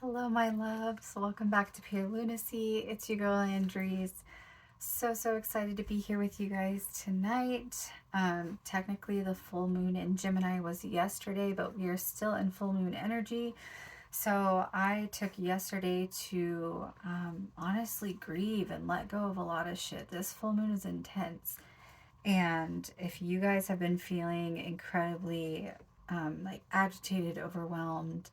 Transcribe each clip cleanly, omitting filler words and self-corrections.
Hello, my loves. Welcome back to Pure Lunacy. It's your girl, Andreece. So excited to be here with you guys tonight. Technically, the full moon in Gemini was yesterday, but we are still in full moon energy. So I took yesterday to honestly grieve and let go of a lot of shit. This full moon is intense. And if you guys have been feeling incredibly like agitated, overwhelmed,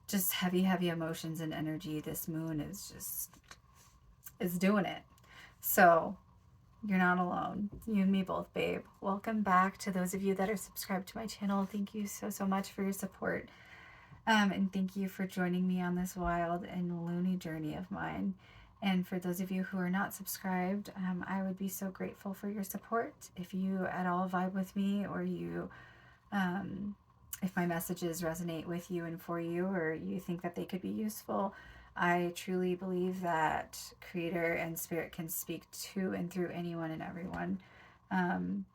just heavy emotions and energy, this moon is doing it. So you're not alone. You and me both, babe. Welcome back to those of you that are subscribed to my channel. Thank you so much for your support. And thank you for joining me on this wild and loony journey of mine. And for those of you who are not subscribed, I would be so grateful for your support. If you at all vibe with me, or you um, if my messages resonate with you and for you, or you think that they could be useful, I truly believe that Creator and Spirit can speak to and through anyone and everyone. Um,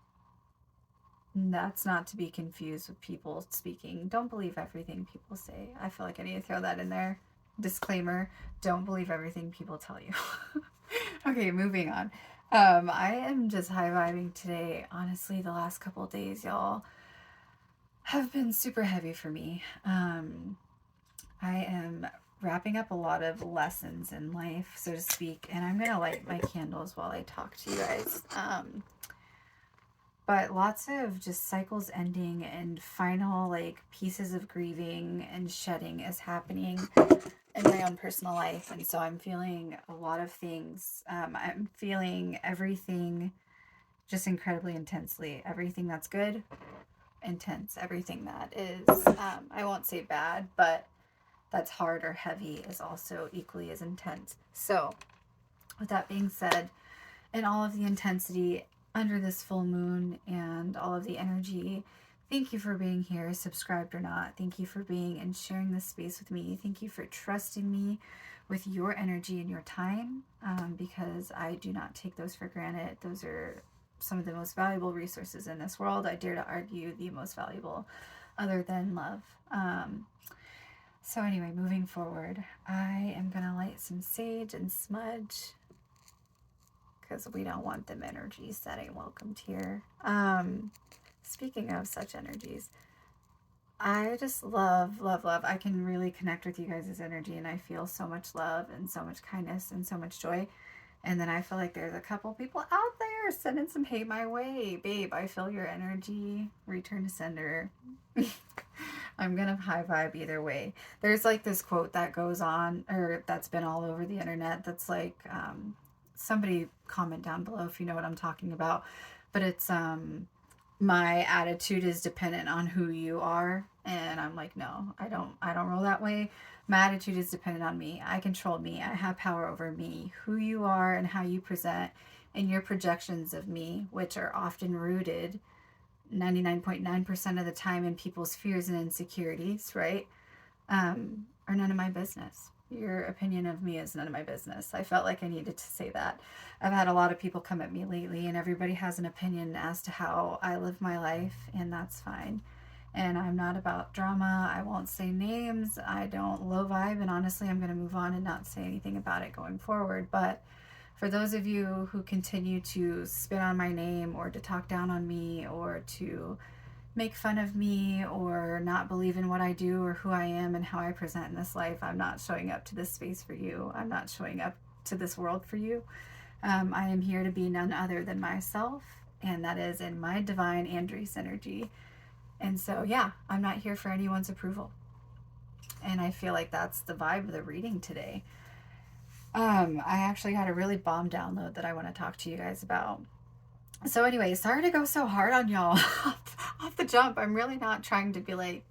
that's not to be confused with people speaking. Don't believe everything people say. I feel like I need to throw that in there. Disclaimer, don't believe everything people tell you. Okay, moving on. I am just high vibing today. Honestly, the last couple of days, y'all, have been super heavy for me. I am wrapping up a lot of lessons in life, so to speak, and I'm gonna light my candles while I talk to you guys. But lots of just cycles ending and final like pieces of grieving and shedding is happening in my own personal life, and so I'm feeling a lot of things. I'm feeling everything just incredibly intensely. Everything that's good, intense. Everything that is, I won't say bad, but that's hard or heavy is also equally as intense. So, with that being said, and all of the intensity under this full moon and all of the energy, thank you for being here, subscribed or not. Thank you for being and sharing this space with me. Thank you for trusting me with your energy and your time, because I do not take those for granted. Those are some of the most valuable resources in this world. I dare to argue the most valuable, other than love. So anyway, moving forward, I am going to light some sage and smudge because we don't want them energies that ain't welcomed here. Speaking of such energies, I just love. I can really connect with you guys' energy, and I feel so much love and so much kindness and so much joy. And then I feel like there's a couple people out there sending some hate my way. Babe, I feel your energy. Return to sender. I'm gonna high vibe either way. There's like this quote that goes on, or that's been all over the internet, that's like, somebody comment down below if you know what I'm talking about. But it's, my attitude is dependent on who you are. And I'm like, no, I don't roll that way. My attitude is dependent on me. I control me. I have power over me. Who you are and how you present, and your projections of me, which are often rooted 99.9% of the time in people's fears and insecurities, right? Are none of my business. Your opinion of me is none of my business. I felt like I needed to say that. I've had a lot of people come at me lately, and everybody has an opinion as to how I live my life, and that's fine. And I'm not about drama. I won't say names. I don't low vibe, and honestly, I'm going to move on and not say anything about it going forward. But for those of you who continue to spit on my name, or to talk down on me, or to make fun of me, or not believe in what I do or who I am and how I present in this life, I'm not showing up to this space for you. I'm not showing up to this world for you. I am here to be none other than myself, and that is in my divine Andreece energy. And so, yeah, I'm not here for anyone's approval. And I feel like that's the vibe of the reading today. I actually had a really bomb download that I want to talk to you guys about. So anyway, sorry to go so hard on y'all off the jump. I'm really not trying to be like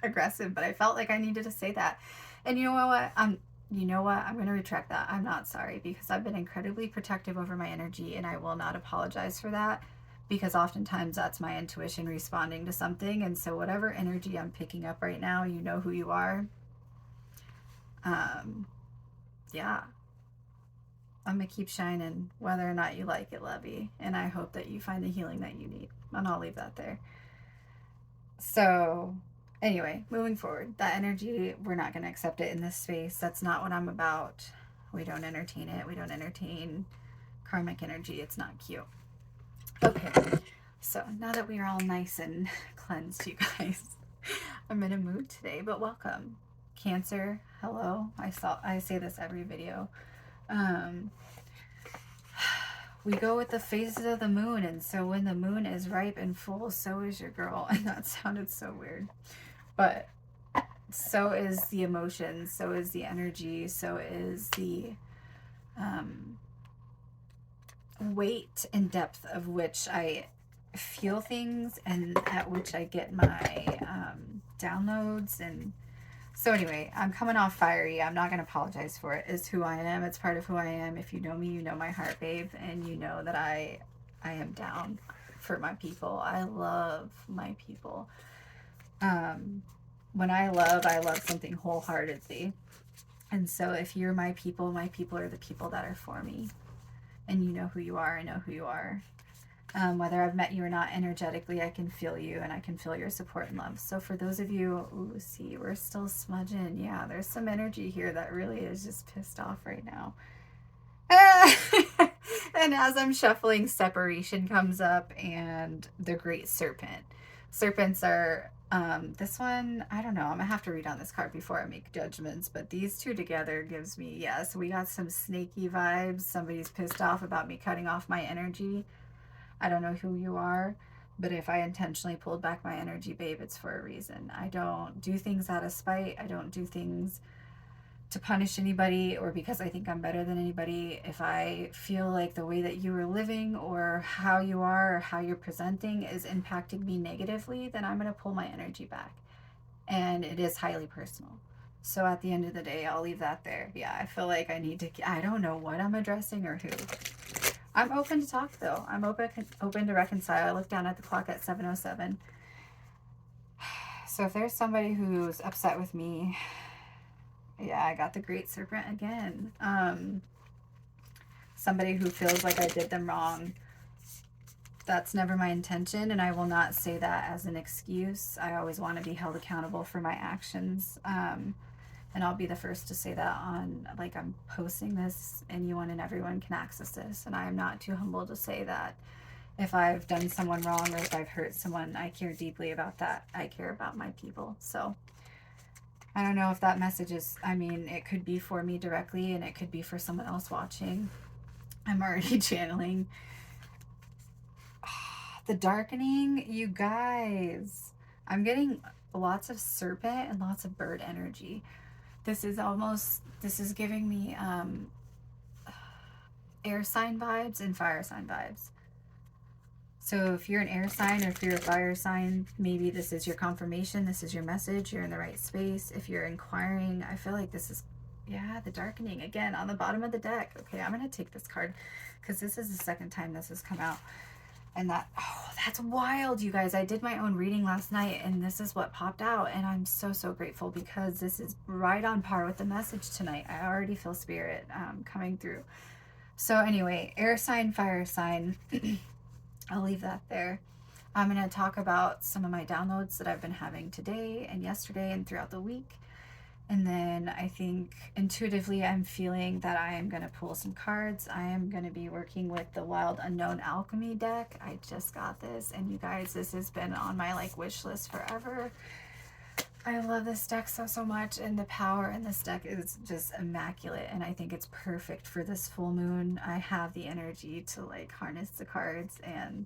aggressive, but I felt like I needed to say that. And you know what? I'm going to retract that. I'm not sorry, because I've been incredibly protective over my energy, and I will not apologize for that, because oftentimes that's my intuition responding to something. And so whatever energy I'm picking up right now, you know who you are. Yeah, I'm gonna keep shining whether or not you like it, lovey. And I hope that you find the healing that you need. And I'll leave that there. So Anyway, moving forward, that energy, we're not going to accept it in this space. That's not what I'm about. We don't entertain it. We don't entertain karmic energy. It's not cute. Okay, so now that we are all nice and cleansed, you guys, I'm in a mood today, but welcome. Cancer, hello. I say this every video. We go with the phases of the moon, and so when the moon is ripe and full, so is your girl. And that sounded so weird. But so is the emotion, so is the energy, so is the weight and depth of which I feel things and at which I get my downloads. And so anyway, I'm coming off fiery. I'm not going to apologize for it. It's who I am. It's part of who I am. If you know me, you know my heart, babe, and you know that I am down for my people. I love my people. When I love something wholeheartedly. And so if you're my people are the people that are for me. And you know who you are. I know who you are. Whether I've met you or not, energetically, I can feel you and I can feel your support and love. So for those of you, ooh, see, we're still smudging. Yeah, there's some energy here that really is just pissed off right now. And as I'm shuffling, separation comes up and the great serpent. Serpents are, this one, I don't know. I'm gonna have to read on this card before I make judgments, but these two together gives me, yes, we got some snaky vibes. Somebody's pissed off about me cutting off my energy. I don't know who you are, but if I intentionally pulled back my energy, babe, it's for a reason. I don't do things out of spite. I don't do things to punish anybody or because I think I'm better than anybody. If I feel like the way that you are living or how you are or how you're presenting is impacting me negatively, then I'm going to pull my energy back. And it is highly personal. So at the end of the day, I'll leave that there. Yeah, I feel like I need to, I don't know what I'm addressing or who. I'm open to talk though. I'm open to reconcile. I look down at the clock at 7:07. So if there's somebody who's upset with me, yeah, I got the great serpent again. Somebody who feels like I did them wrong. That's never my intention, and I will not say that as an excuse. I always want to be held accountable for my actions. And I'll be the first to say that on, like, I'm posting this, anyone and everyone can access this. And I am not too humble to say that if I've done someone wrong or if I've hurt someone, I care deeply about that. I care about my people. So I don't know if that message is, I mean, it could be for me directly and it could be for someone else watching. I'm already channeling. The darkening, you guys. I'm getting lots of serpent and lots of bird energy. This is giving me air sign vibes and fire sign vibes. So if you're an air sign or if you're a fire sign, maybe this is your confirmation. This is your message. You're in the right space. If you're inquiring, I feel like this is, yeah, the darkening. Again, on the bottom of the deck. Okay, I'm going to take this card because this is the second time this has come out. And that, oh, that's wild, you guys. I did my own reading last night and this is what popped out. And I'm so, so grateful because this is right on par with the message tonight. I already feel spirit coming through. So anyway, air sign, fire sign. I'll leave that there. I'm going to talk about some of my downloads that I've been having today and yesterday and throughout the week. And then I think intuitively I'm feeling that I am going to pull some cards. I am going to be working with the Wild Unknown Alchemy deck. I just got this. And you guys, this has been on my like wish list forever. I love this deck so, so much. And the power in this deck is just immaculate. And I think it's perfect for this full moon. I have the energy to like harness the cards. And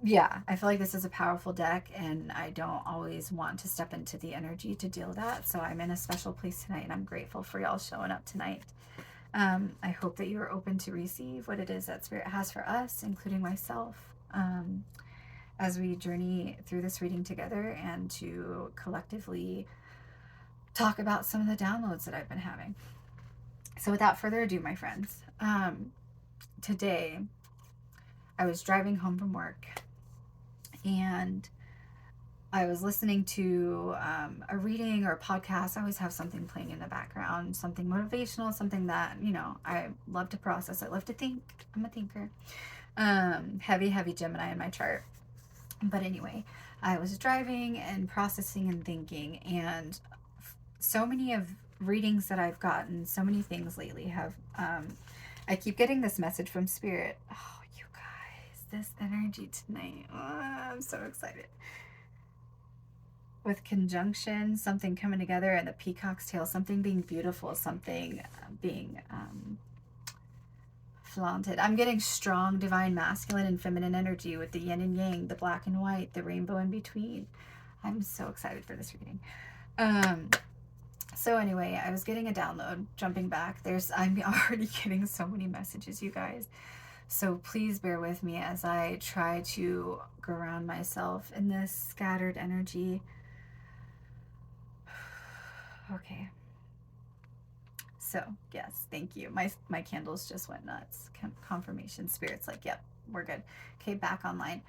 yeah, I feel like this is a powerful deck and I don't always want to step into the energy to deal with that. So I'm in a special place tonight and I'm grateful for y'all showing up tonight. I hope that you are open to receive what it is that Spirit has for us, including myself, as we journey through this reading together and to collectively talk about some of the downloads that I've been having. So without further ado, my friends, today I was driving home from work and I was listening to a reading or a podcast. I always have something playing in the background, something motivational, something that, you know, I love to process. I love to think. I'm a thinker. Heavy Gemini in my chart. But anyway, I was driving and processing and thinking, and so many of readings that I've gotten, so many things lately have, I keep getting this message from Spirit. Oh, you guys, this energy tonight. Oh, I'm so excited. With conjunction, something coming together, and the peacock's tail, something being beautiful, something being flaunted. I'm getting strong divine masculine and feminine energy with the yin and yang, the black and white, the rainbow in between. I'm so excited for this reading. So anyway, I was getting a download, jumping back. I'm already getting so many messages, you guys. So please bear with me as I try to ground myself in this scattered energy. Okay. So yes, thank you. My candles just went nuts. Confirmation. Spirit's like, yep, we're good. Okay, back online.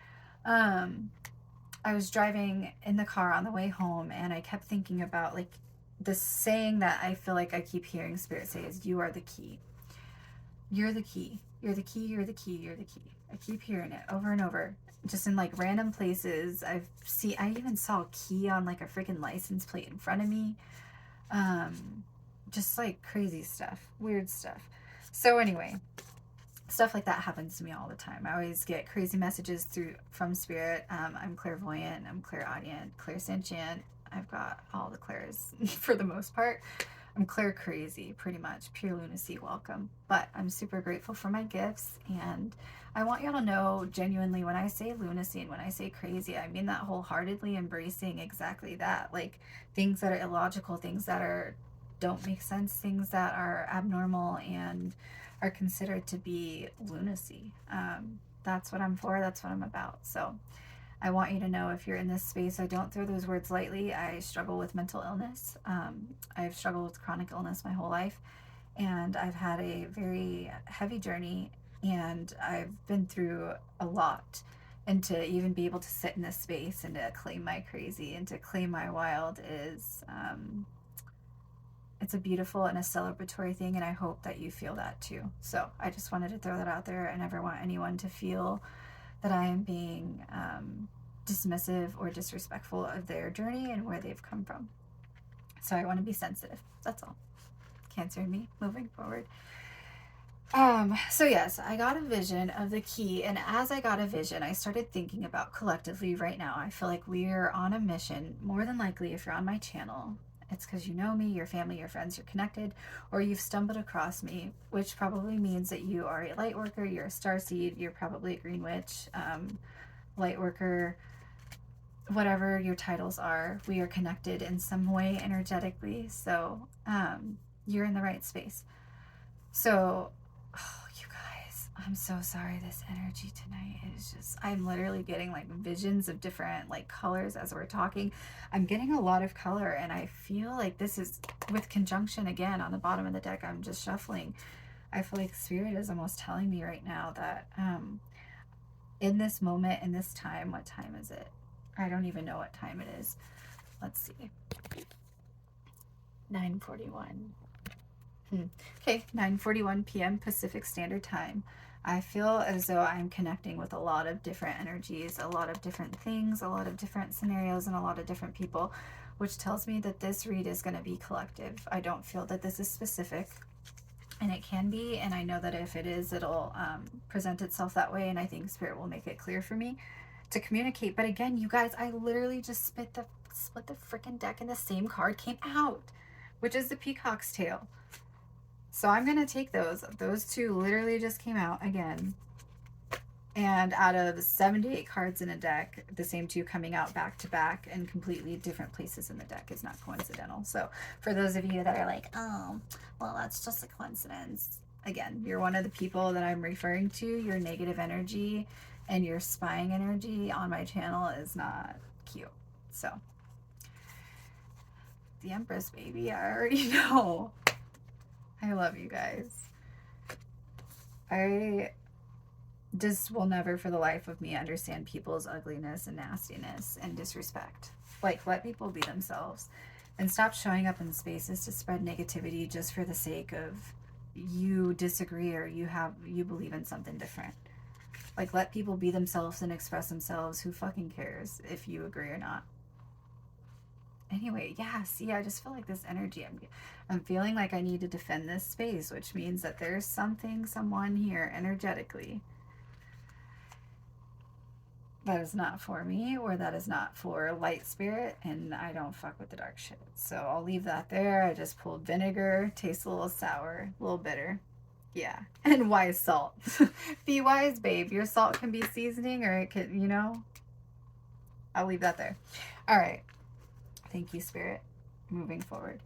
I was driving in the car on the way home, and I kept thinking about like this saying that I feel like I keep hearing Spirit say is, you are the key. You're the key. You're the key. You're the key. You're the key. I keep hearing it over and over, just in like random places. I even saw a key on like a freaking license plate in front of me. Just like crazy stuff, weird stuff. So anyway, stuff like that happens to me all the time. I always get crazy messages from Spirit. I'm clairvoyant, I'm clairaudient, clairsentient. I've got all the clairs for the most part. I'm clair crazy, pretty much. Pure lunacy, welcome. But I'm super grateful for my gifts, and I want y'all to know genuinely, when I say lunacy and when I say crazy, I mean that wholeheartedly, embracing exactly that. Like things that are illogical, things that don't make sense, things that are abnormal and are considered to be lunacy. That's what I'm for. That's what I'm about. So I want you to know, if you're in this space, I don't throw those words lightly. I struggle with mental illness. I've struggled with chronic illness my whole life, and I've had a very heavy journey, and I've been through a lot. And to even be able to sit in this space and to claim my crazy and to claim my wild is, it's a beautiful and a celebratory thing, and I hope that you feel that too. So I just wanted to throw that out there. I never want anyone to feel that I am being dismissive or disrespectful of their journey and where they've come from. So I want to be sensitive. That's all. Cancer and me moving forward. So yes, I got a vision of the key, and as I got a vision, I started thinking about collectively right now. I feel like we're on a mission. More than likely, if you're on my channel, it's because you know me, your family, your friends, you're connected, or you've stumbled across me, which probably means that you are a light worker, you're a starseed, you're probably a green witch, light worker, whatever your titles are. We are connected in some way energetically, so you're in the right space. So, oh, you guys, I'm so sorry. This energy tonight is just, I'm literally getting like visions of different like colors as we're talking. I'm getting a lot of color, and I feel like this is with conjunction again on the bottom of the deck. I'm just shuffling. I feel like Spirit is almost telling me right now that in this moment, in this time, what time is it? I don't even know what time it is. Let's see. 9:41. Okay, 9:41 p.m. Pacific Standard Time. I feel as though I'm connecting with a lot of different energies, a lot of different things, a lot of different scenarios, and a lot of different people, which tells me that this read is going to be collective. I don't feel that this is specific, and it can be, and I know that if it is, it'll present itself that way, and I think Spirit will make it clear for me to communicate. But again, you guys, I literally just split the freaking deck, and the same card came out, which is the peacock's tail. So I'm going to take those two literally just came out again. And out of 78 cards in a deck, the same two coming out back to back in completely different places in the deck is not coincidental. So for those of you that are like, oh, well, that's just a coincidence. Again, you're one of the people that I'm referring to. Your negative energy and your spying energy on my channel is not cute. So the Empress, baby, I already know. I love you guys. I just will never for the life of me understand people's ugliness and nastiness and disrespect. Like, let people be themselves and stop showing up in spaces to spread negativity just for the sake of you disagree or you believe in something different. Like, let people be themselves and express themselves. Who fucking cares if you agree or not? Anyway, yeah, see, I just feel like this energy, I'm feeling like I need to defend this space, which means that there's something, someone here energetically that is not for me, or that is not for light spirit, and I don't fuck with the dark shit. So I'll leave that there. I just pulled vinegar, tastes a little sour, a little bitter. Yeah. And wise salt. Be wise, babe. Your salt can be seasoning, or it can, you know, I'll leave that there. All right. Thank you, spirit. Moving forward.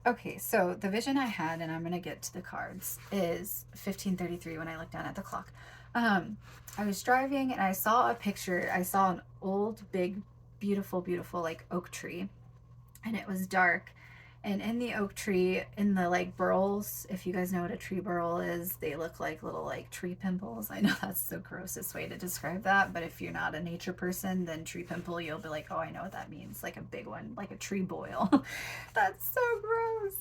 Okay, so the vision I had, and I'm going to get to the cards, is 15:33 when I looked down at the clock. I was driving and I saw a picture. I saw an old, big, beautiful, beautiful, like oak tree, and it was dark. And in the oak tree, in the like burls, if you guys know what a tree burl is, they look like little like tree pimples. I know that's the grossest way to describe that, but if you're not a nature person, then tree pimple, you'll be like, oh, I know what that means. Like a big one, like a tree boil. That's so gross.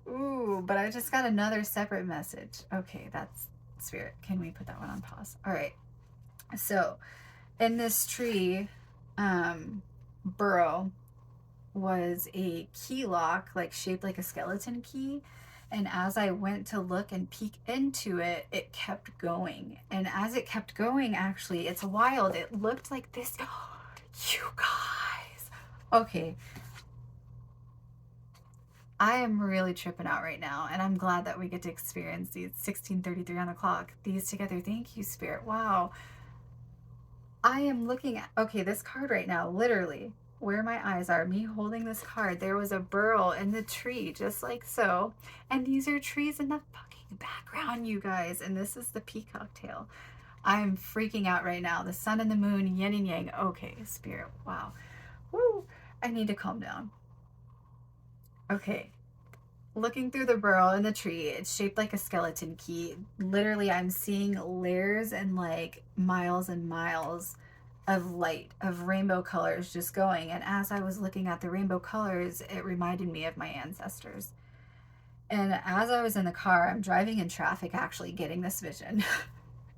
Ooh, but I just got another separate message. Okay, that's spirit. Can we put that one on pause? All right. So in this tree burrow was a key lock, like shaped like a skeleton key. And as I went to look and peek into it, it kept going. And as it kept going, actually, it's wild. It looked like this. You guys. Okay. I am really tripping out right now, and I'm glad that we get to experience these 16:33 on the clock. These together. Thank you, Spirit. Wow. I am looking at, okay, this card right now, literally, where my eyes are, me holding this card, there was a burl in the tree, just like so. And these are trees in the fucking background, you guys. And this is the peacock tail. I'm freaking out right now. The sun and the moon, yin and yang. Okay, spirit. Wow. Woo. I need to calm down. Okay. Looking through the burrow in the tree, it's shaped like a skeleton key. Literally, I'm seeing layers and like miles and miles of light, of rainbow colors just going. And as I was looking at the rainbow colors, it reminded me of my ancestors. And as I was in the car, I'm driving in traffic actually getting this vision.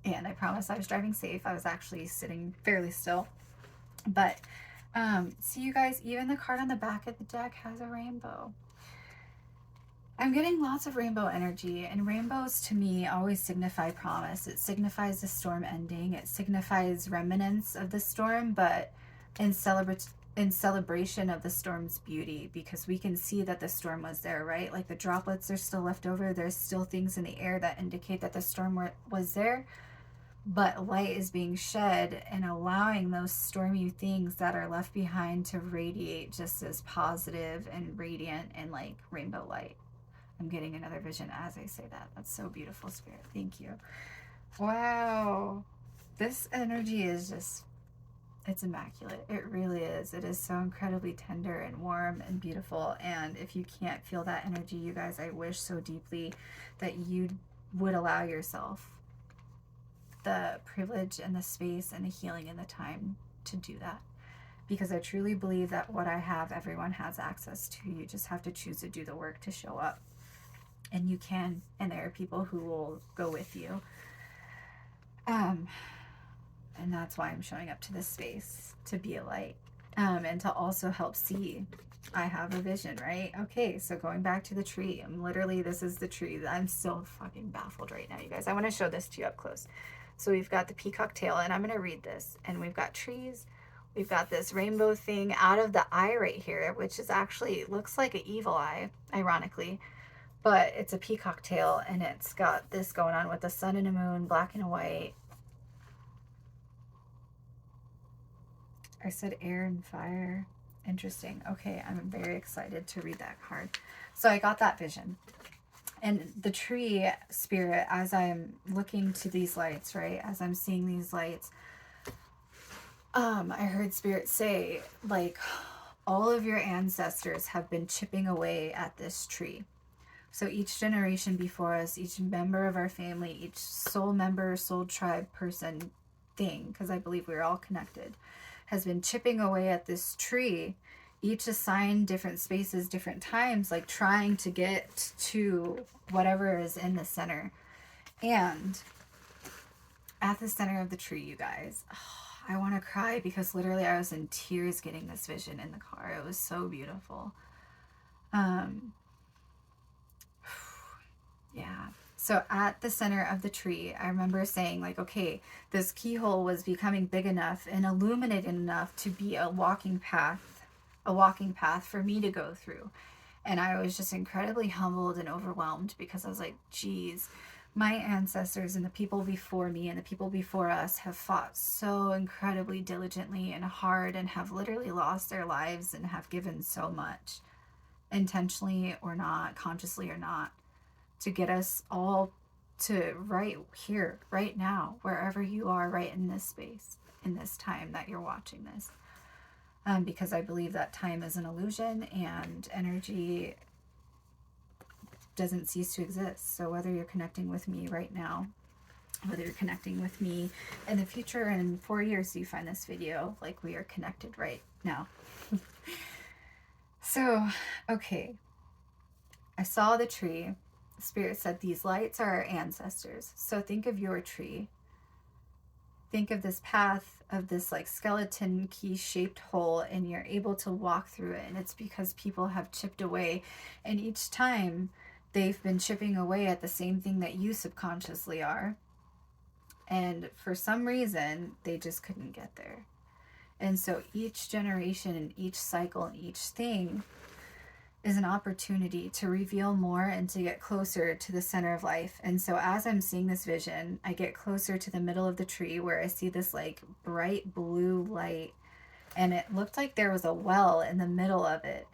And I promise I was driving safe. I was actually sitting fairly still. But see, you guys, even the card on the back of the deck has a rainbow. I'm getting lots of rainbow energy, and rainbows to me always signify promise. It signifies the storm ending. It signifies remnants of the storm, but in celebration of the storm's beauty, because we can see that the storm was there, right? Like the droplets are still left over. There's still things in the air that indicate that the storm was there, but light is being shed and allowing those stormy things that are left behind to radiate just as positive and radiant and like rainbow light. I'm getting another vision as I say that. That's so beautiful, Spirit. Thank you. Wow. This energy is just, it's immaculate. It really is. It is so incredibly tender and warm and beautiful. And if you can't feel that energy, you guys, I wish so deeply that you would allow yourself the privilege and the space and the healing and the time to do that. Because I truly believe that what I have, everyone has access to. You just have to choose to do the work to show up. And you can, and there are people who will go with you. And that's why I'm showing up to this space, to be a light, and to also help see. I have a vision, right? Okay, so going back to the tree, this is the tree. I'm so fucking baffled right now, you guys. I want to show this to you up close. So we've got the peacock tail, and I'm going to read this, and we've got trees. We've got this rainbow thing out of the eye right here, which is actually, looks like an evil eye, ironically. But it's a peacock tail, and it's got this going on with the sun and a moon, black and white. I said air and fire. Interesting. Okay, I'm very excited to read that card. So I got that vision. And the tree spirit, as I'm looking to these lights, right? As I'm seeing these lights, I heard spirit say, like, all of your ancestors have been chipping away at this tree. So each generation before us, each member of our family, each soul member, soul tribe, person, thing, because I believe we're all connected, has been chipping away at this tree, each assigned different spaces, different times, like trying to get to whatever is in the center. And at the center of the tree, you guys. Oh, I want to cry because literally I was in tears getting this vision in the car. It was so beautiful. Um, yeah. So at the center of the tree, I remember saying, like, okay, this keyhole was becoming big enough and illuminated enough to be a walking path for me to go through. And I was just incredibly humbled and overwhelmed because I was like, geez, my ancestors and the people before me and the people before us have fought so incredibly diligently and hard and have literally lost their lives and have given so much, intentionally or not, consciously or not, to get us all to right here, right now, wherever you are, right in this space, in this time that you're watching this. Because I believe that time is an illusion and energy doesn't cease to exist. So whether you're connecting with me right now, whether you're connecting with me in the future, and in 4 years you find this video, like, we are connected right now. So, okay. I saw the tree. Spirit said these lights are our ancestors. So think of your tree. Think of this path of this like skeleton key shaped hole, and you're able to walk through it. And it's because people have chipped away. And each time they've been chipping away at the same thing that you subconsciously are. And for some reason, they just couldn't get there. And so each generation and each cycle and each thing is an opportunity to reveal more and to get closer to the center of life. And so as I'm seeing this vision, I get closer to the middle of the tree where I see this like bright blue light, and it looked like there was a well in the middle of it.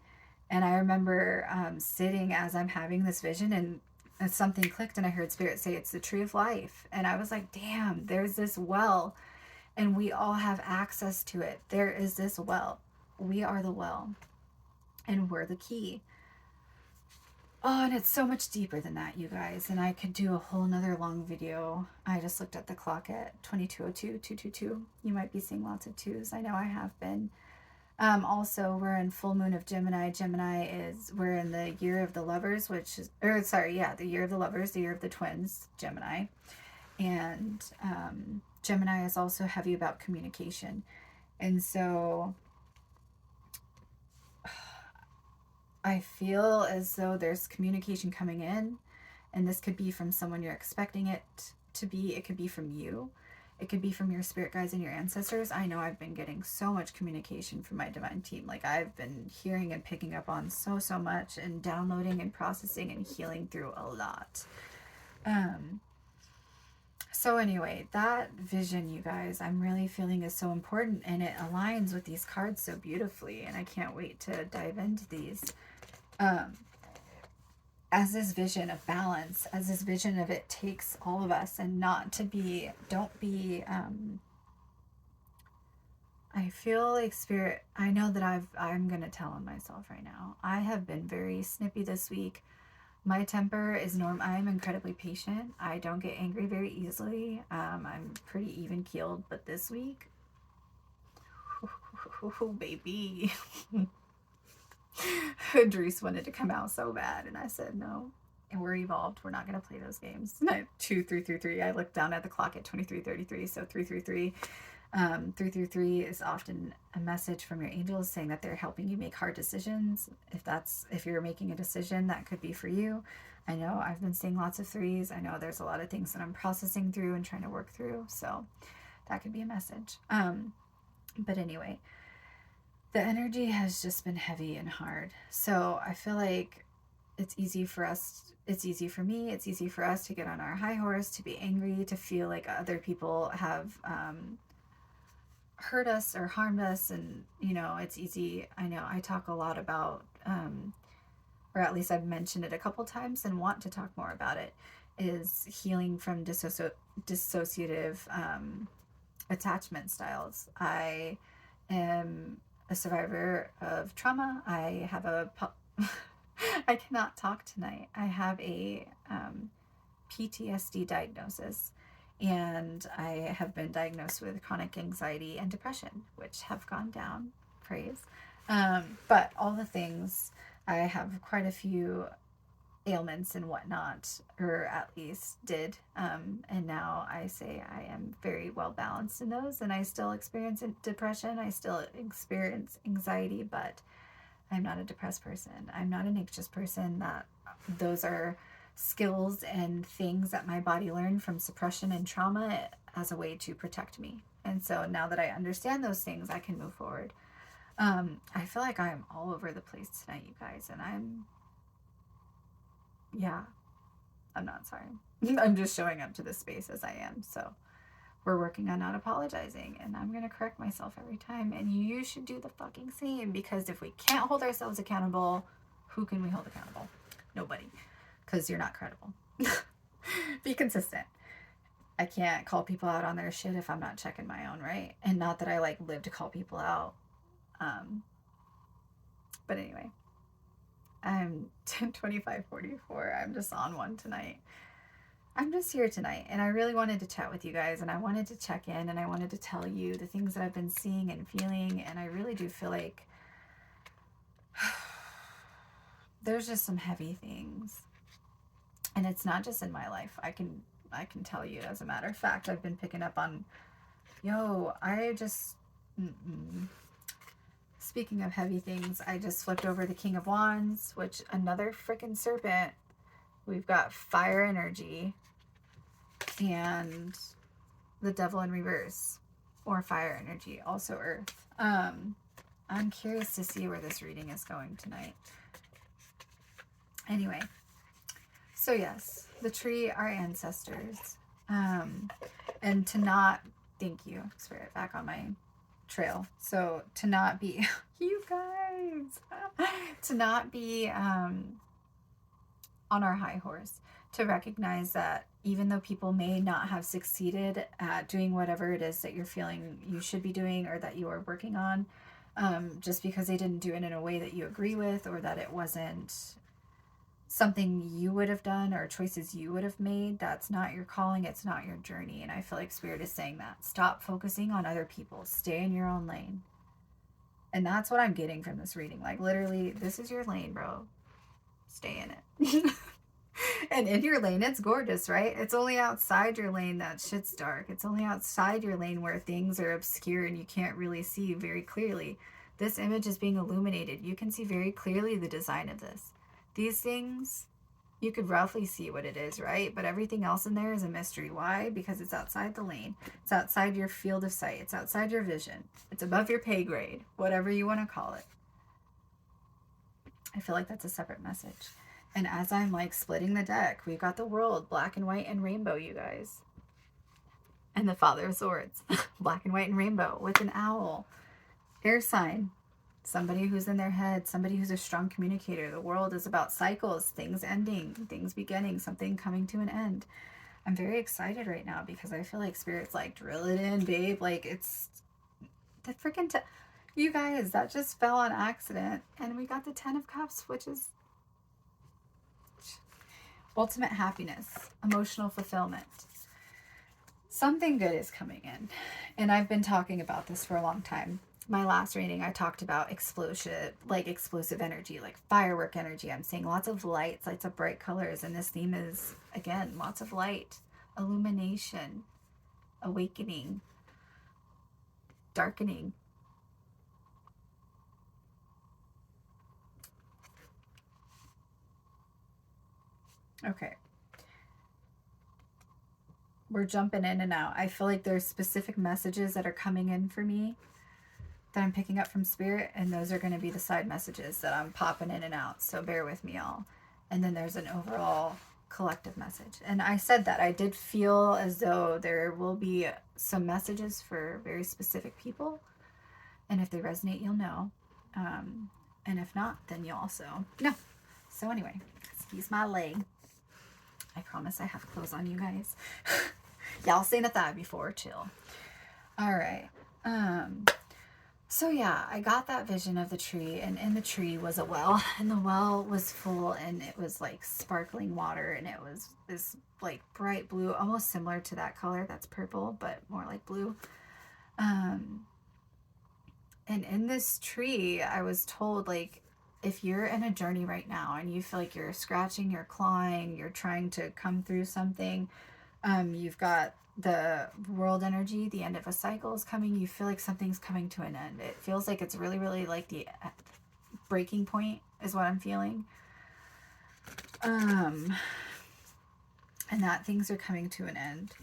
And I remember sitting as I'm having this vision, and something clicked, and I heard Spirit say, it's the tree of life. And I was like, damn, there's this well, and we all have access to it. There is this well. We are the well. And we're the key. Oh, and it's so much deeper than that, you guys. And I could do a whole nother long video. I just looked at the clock at 22:02, 222. You might be seeing lots of twos. I know I have been. Also, we're in full moon of Gemini. We're in the year of the lovers, the year of the lovers, the year of the twins, Gemini. And Gemini is also heavy about communication. And so I feel as though there's communication coming in, and this could be from someone you're expecting it to be. It could be from you. It could be from your spirit guides and your ancestors. I know I've been getting so much communication from my divine team. Like, I've been hearing and picking up on so much, and downloading and processing and healing through a lot. So anyway, that vision, you guys, I'm really feeling is so important, and it aligns with these cards so beautifully, and I can't wait to dive into these. As this vision of balance, as this vision of it takes all of us, and I feel like Spirit, I know that I'm going to tell on myself right now. I have been very snippy this week. My temper is I'm incredibly patient. I don't get angry very easily. I'm pretty even keeled, but this week, oh baby. Andreece wanted to come out so bad, and I said no. And we're evolved. We're not going to play those games. 2333. I looked down at the clock at 2333. So 333. 333 is often a message from your angels saying that they're helping you make hard decisions. If you're making a decision, that could be for you. I know I've been seeing lots of threes. I know there's a lot of things that I'm processing through and trying to work through. So that could be a message. But anyway, the energy has just been heavy and hard. So I feel like it's easy for me, it's easy for us to get on our high horse, to be angry, to feel like other people have hurt us or harmed us. And, it's easy. I know I talk a lot about, or at least I've mentioned it a couple times and want to talk more about it, is healing from dissociative attachment styles. I am a survivor of trauma. I have I cannot talk tonight. I have a PTSD diagnosis, and I have been diagnosed with chronic anxiety and depression, which have gone down, praise. But all the things, I have quite a few ailments and whatnot, or at least did. And now I say I am very well balanced in those, and I still experience depression. I still experience anxiety, but I'm not a depressed person. I'm not an anxious person. That those are skills and things that my body learned from suppression and trauma as a way to protect me. And so now that I understand those things, I can move forward. I feel like I'm all over the place tonight, you guys, and yeah, I'm not sorry. I'm just showing up to this space as I am. So we're working on not apologizing, and I'm going to correct myself every time. And you should do the fucking same, because if we can't hold ourselves accountable, who can we hold accountable? Nobody, because you're not credible. Be consistent. I can't call people out on their shit if I'm not checking my own, right? And not that I like live to call people out. But anyway, I'm 10:25:44. I'm just on one tonight. I'm just here tonight, and I really wanted to chat with you guys, and I wanted to check in, and I wanted to tell you the things that I've been seeing and feeling, and I really do feel like there's just some heavy things, and it's not just in my life. I can tell you, as a matter of fact, I've been picking up on, Speaking of heavy things, I just flipped over the King of Wands, which another freaking serpent. We've got fire energy and the devil in reverse, or fire energy, also earth. I'm curious to see where this reading is going tonight. Anyway, so yes, the tree, our ancestors. And to not, thank you, Spirit, back on my trail. So to not be, you guys, to not be on our high horse, to recognize that even though people may not have succeeded at doing whatever it is that you're feeling you should be doing or that you are working on, just because they didn't do it in a way that you agree with, or that it wasn't something you would have done or choices you would have made, that's not your calling, it's not your journey. And I feel like Spirit is saying that. Stop focusing on other people. Stay in your own lane. And that's what I'm getting from this reading. Like, literally, this is your lane, bro. Stay in it. And in your lane, it's gorgeous, right? It's only outside your lane that shit's dark. It's only outside your lane where things are obscure and you can't really see very clearly. This image is being illuminated. You can see very clearly the design of this. These things, you could roughly see what it is, right? But everything else in there is a mystery. Why? Because it's outside the lane. It's outside your field of sight. It's outside your vision. It's above your pay grade, whatever you want to call it. I feel like that's a separate message. And as I'm like splitting the deck, we've got the world, black and white and rainbow, you guys. And the Father of Swords, black and white and rainbow, with an owl. Air sign. Somebody who's in their head, somebody who's a strong communicator. The world is about cycles, things ending, things beginning, something coming to an end. I'm very excited right now because I feel like Spirit's like, drill it in, babe. Like, it's the freaking, you guys, that just fell on accident. And we got the 10 of Cups, which is ultimate happiness, emotional fulfillment. Something good is coming in. And I've been talking about this for a long time. My last reading, I talked about explosive energy, like firework energy. I'm seeing lots of lights, lights of bright colors. And this theme is, again, lots of light, illumination, awakening, darkening. Okay. We're jumping in and out. I feel like there's specific messages that are coming in for me that I'm picking up from Spirit, and those are going to be the side messages that I'm popping in and out. So bear with me, all. And then there's an overall collective message. And I said that I did feel as though there will be some messages for very specific people. And if they resonate, you'll know. And if not, then you'll also know. So anyway, excuse my leg. I promise I have clothes on, you guys. Y'all seen a thigh before, chill. All right. So yeah, I got that vision of the tree, and in the tree was a well, and the well was full, and it was like sparkling water, and it was this like bright blue, almost similar to that color that's purple, but more like blue. And in this tree, I was told, like, if you're in a journey right now and you feel like you're scratching, you're clawing, you're trying to come through something, you've got the world energy, the end of a cycle is coming. You feel like something's coming to an end. It feels like it's really, really like the breaking point is what I'm feeling. And that things are coming to an end.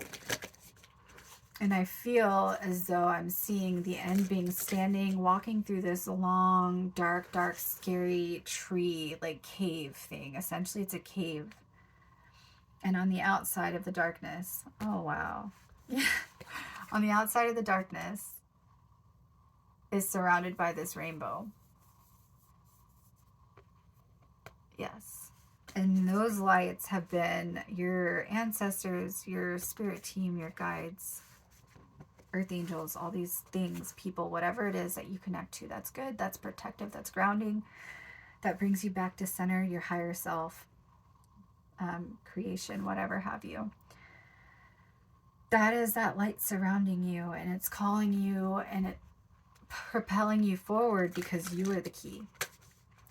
And I feel as though I'm seeing the end being standing, walking through this long, dark, dark, scary tree, like cave thing. Essentially, it's a cave. And on the outside of the darkness, oh wow. Yeah. On the outside of the darkness is surrounded by this rainbow. Yes. And those lights have been your ancestors, your spirit team, your guides, earth angels, all these things, people, whatever it is that you connect to. That's good. That's protective. That's grounding. That brings you back to center, your higher self, creation, whatever have you. That is that light surrounding you, and it's calling you and it propelling you forward because you are the key.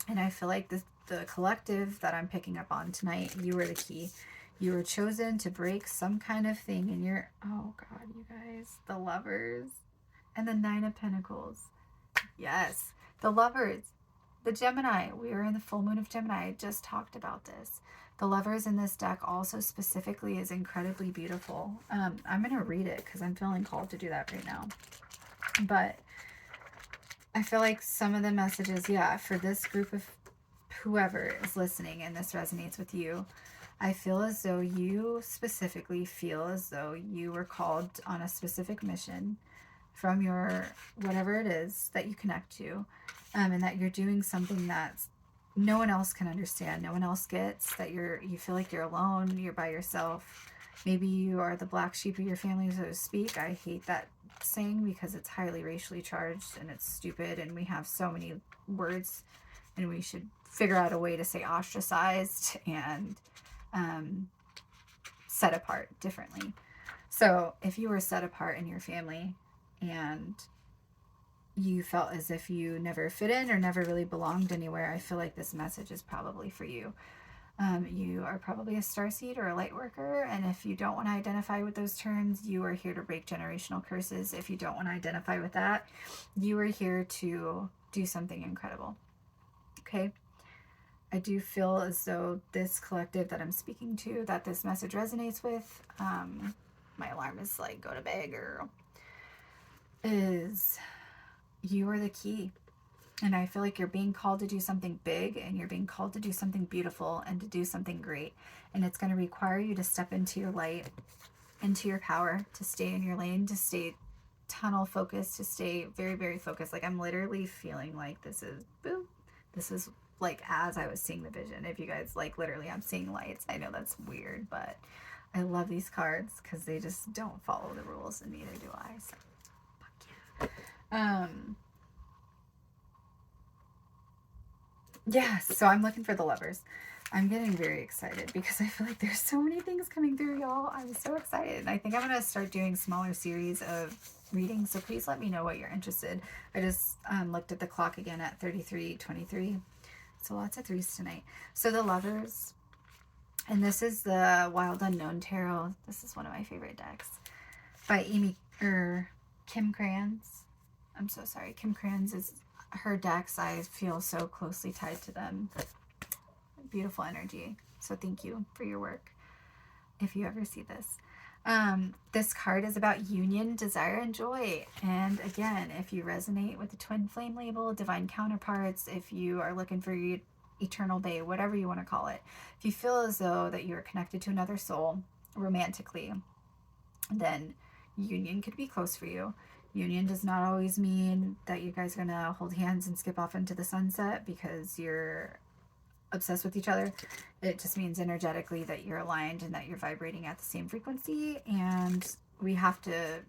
And I feel like the collective that I'm picking up on tonight, you are the key. You were chosen to break some kind of thing in your, oh God, you guys, the Lovers and the Nine of Pentacles. Yes, the Lovers, the Gemini. We are in the full moon of Gemini. I just talked about this. The Lovers in this deck also specifically is incredibly beautiful. I'm going to read it because I'm feeling called to do that right now. But I feel like some of the messages, yeah, for this group of whoever is listening and this resonates with you, I feel as though you specifically feel as though you were called on a specific mission from your whatever it is that you connect to, and that you're doing something that no one else can understand, no one else gets, that you feel like you're alone, you're by yourself. Maybe you are the black sheep of your family, so to speak. I hate that saying because it's highly racially charged and it's stupid, and we have so many words, and we should figure out a way to say ostracized and set apart differently. So if you were set apart in your family and you felt as if you never fit in or never really belonged anywhere, I feel like this message is probably for you. You are probably a starseed or a light worker, and if you don't want to identify with those terms, you are here to break generational curses. If you don't want to identify with that, you are here to do something incredible. Okay? I do feel as though this collective that I'm speaking to, that this message resonates with, my alarm is like, go to bed, girl, is you are the key. And I feel like you're being called to do something big, and you're being called to do something beautiful and to do something great. And it's going to require you to step into your light, into your power, to stay in your lane, to stay tunnel focused, to stay very, very focused. Like I'm literally feeling like this is, boom, this is like as I was seeing the vision. If you guys like literally, I'm seeing lights. I know that's weird, but I love these cards because they just don't follow the rules, and neither do I. So, fuck yeah. Yeah, so I'm looking for the Lovers. I'm getting very excited because I feel like there's so many things coming through, y'all. I'm so excited. And I think I'm going to start doing smaller series of readings, so please let me know what you're interested. I just looked at the clock again at 33:23. So lots of threes tonight. So the Lovers, and this is the Wild Unknown Tarot. This is one of my favorite decks by Kim Kranz. I'm so sorry. Kim Kranz is her decks. I feel so closely tied to them. Beautiful energy. So thank you for your work. If you ever see this. This card is about union, desire, and joy. And again, if you resonate with the twin flame label, divine counterparts, if you are looking for your eternal bay, whatever you want to call it, if you feel as though that you're connected to another soul romantically, then union could be close for you. Union does not always mean that you guys are going to hold hands and skip off into the sunset because you're obsessed with each other. It just means energetically that you're aligned and that you're vibrating at the same frequency. And we have to,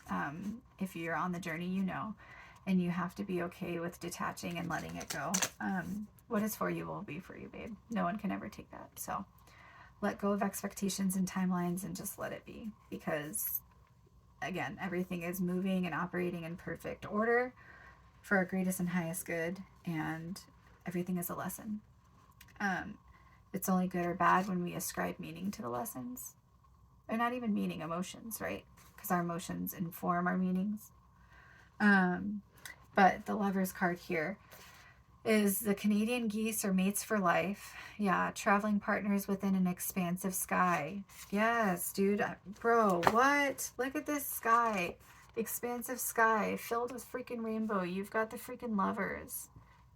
if you're on the journey, you know, and you have to be okay with detaching and letting it go. What is for you will be for you, babe. No one can ever take that. So let go of expectations and timelines and just let it be, because again, everything is moving and operating in perfect order for our greatest and highest good. And Everything is a lesson. It's only good or bad when we ascribe meaning to the lessons. Or not even meaning, emotions, right? Because our emotions inform our meanings. But the Lover's card here is the Canadian geese are mates for life. Yeah, traveling partners within an expansive sky. Yes, dude. Bro, what? Look at this sky. Expansive sky filled with freaking rainbow. You've got the freaking lovers.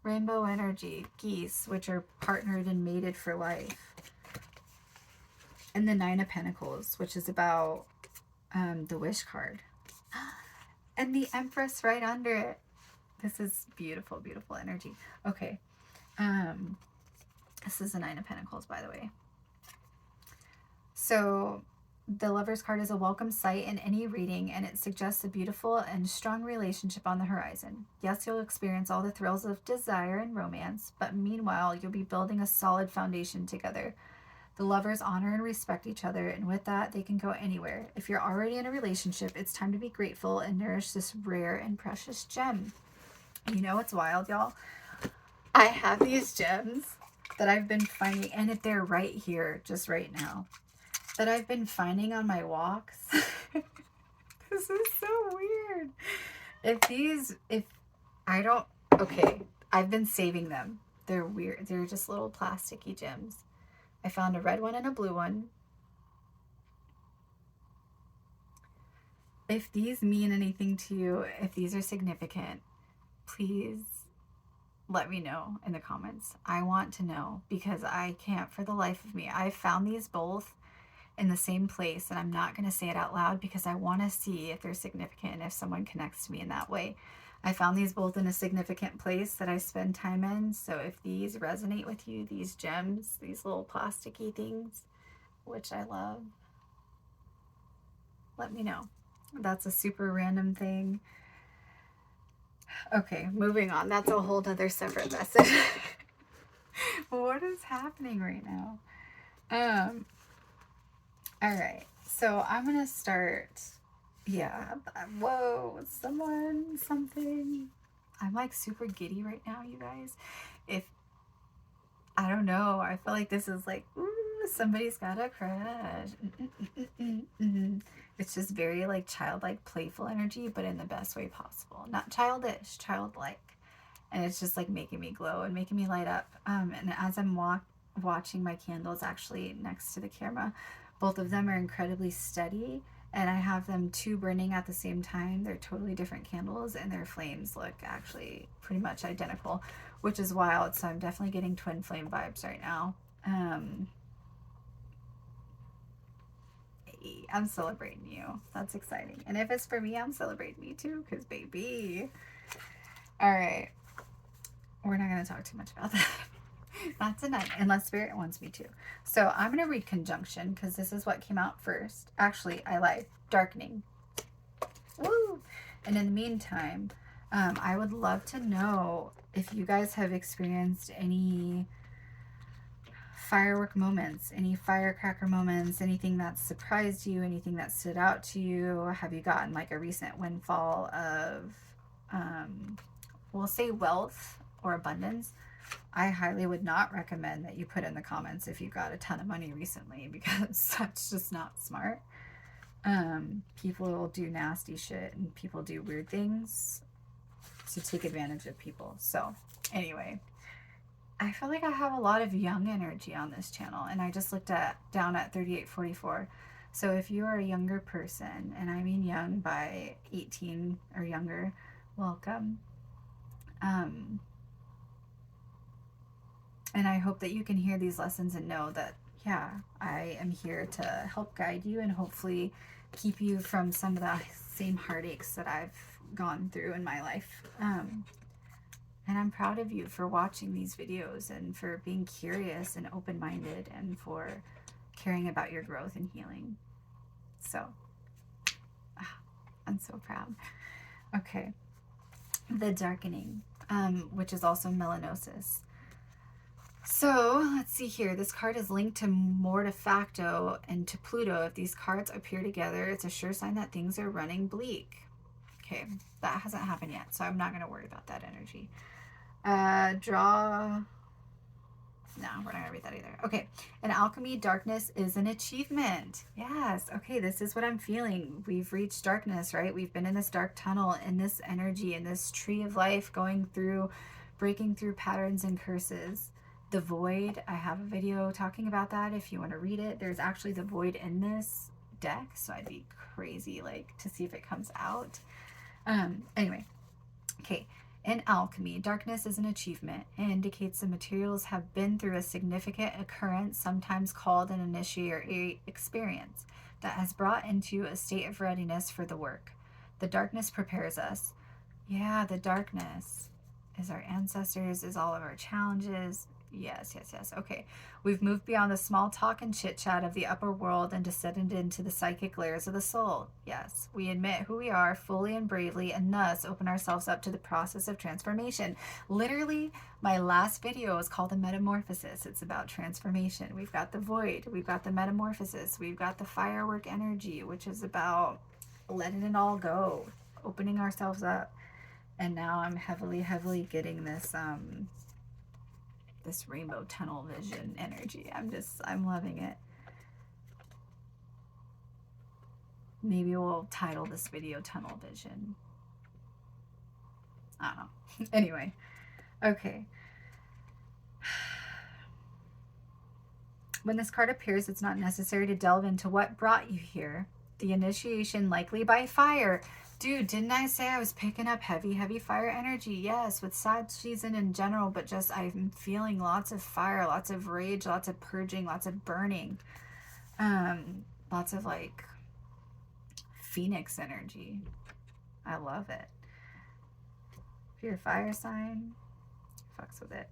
Rainbow energy. Geese, which are partnered and mated for life. And the Nine of Pentacles, which is about the Wish card. And the Empress right under it. This is beautiful, beautiful energy. Okay. This is the Nine of Pentacles, by the way. So the Lover's card is a welcome sight in any reading, and it suggests a beautiful and strong relationship on the horizon. Yes, you'll experience all the thrills of desire and romance, but meanwhile, you'll be building a solid foundation together. The lovers honor and respect each other, and with that, they can go anywhere. If you're already in a relationship, it's time to be grateful and nourish this rare and precious gem. You know what's wild, y'all? I have these gems that I've been finding, and if they're right here, just right now, that I've been finding on my walks. This is so weird. Okay, I've been saving them. They're weird. They're just little plasticky gems. I found a red one and a blue one. If these mean anything to you, if these are significant, please let me know in the comments. I want to know, because I can't for the life of me. I found these both in the same place, and I'm not going to say it out loud because I want to see if they're significant and if someone connects to me in that way. I found these both in a significant place that I spend time in. So if these resonate with you, these gems, these little plasticky things, which I love, let me know. That's a super random thing. Okay, moving on. That's a whole other separate message. What is happening right now? All right. So I'm going to start. Yeah. Whoa. Something. I'm like super giddy right now, you guys. I don't know. I feel like this is like, ooh, somebody's got a crush. It's just very like childlike, playful energy, but in the best way possible. Not childish, childlike. And it's just like making me glow and making me light up. And as I'm watching my candles actually next to the camera, both of them are incredibly steady. And I have them two burning at the same time. They're totally different candles, and their flames look actually pretty much identical, which is wild. So I'm definitely getting twin flame vibes right now. I'm celebrating you. That's exciting. And if it's for me, I'm celebrating you too, because baby. All right. We're not going to talk too much about that. Not tonight, unless Spirit wants me to. So I'm going to read conjunction, because this is what came out first. Actually, I lied. Darkening. Woo! And in the meantime, I would love to know if you guys have experienced any firework moments, any firecracker moments, anything that surprised you, anything that stood out to you. Have you gotten like a recent windfall of, we'll say wealth or abundance? I highly would not recommend that you put in the comments if you got a ton of money recently, because that's just not smart. People do nasty shit and people do weird things to take advantage of people. So anyway, I feel like I have a lot of young energy on this channel, and I just looked down at 3844. So if you are a younger person, and I mean young by 18 or younger, welcome. And I hope that you can hear these lessons and know that, yeah, I am here to help guide you and hopefully keep you from some of the same heartaches that I've gone through in my life. And I'm proud of you for watching these videos and for being curious and open-minded and for caring about your growth and healing. So, I'm so proud. Okay. The darkening, which is also melanosis. So let's see here. This card is linked to Mortifacto and to Pluto. If these cards appear together, it's a sure sign that things are running bleak. Okay, that hasn't happened yet, so I'm not going to worry about that energy. Draw. No, we're not going to read that either. Okay. In alchemy, darkness is an achievement. Yes. Okay. This is what I'm feeling. We've reached darkness, right? We've been in this dark tunnel, in this energy, in this tree of life, going through, breaking through patterns and curses. The void. I have a video talking about that if you want to read it. There's actually the void in this deck. So I'd be crazy, like, to see if it comes out. Anyway. Okay. In alchemy, darkness is an achievement. It indicates the materials have been through a significant occurrence, sometimes called an initiatory experience, that has brought into a state of readiness for the work. The darkness prepares us. Yeah, the darkness is our ancestors, is all of our challenges. Yes, yes, yes. Okay. We've moved beyond the small talk and chit chat of the upper world and descended into the psychic layers of the soul. Yes. We admit who we are fully and bravely and thus open ourselves up to the process of transformation. Literally, my last video is called The Metamorphosis. It's about transformation. We've got the void. We've got the metamorphosis. We've got the firework energy, which is about letting it all go, opening ourselves up. And now I'm heavily getting this this rainbow tunnel vision energy. I'm loving it. Maybe we'll title this video Tunnel Vision. I don't know. Anyway, okay. When this card appears, it's not necessary to delve into what brought you here. The initiation likely by fire. Dude, didn't I say I was picking up heavy fire energy? Yes, with sad season in general, but just I'm feeling lots of fire, lots of rage, lots of purging, lots of burning. Lots of like phoenix energy. I love it. If you're a fire sign, fucks with it.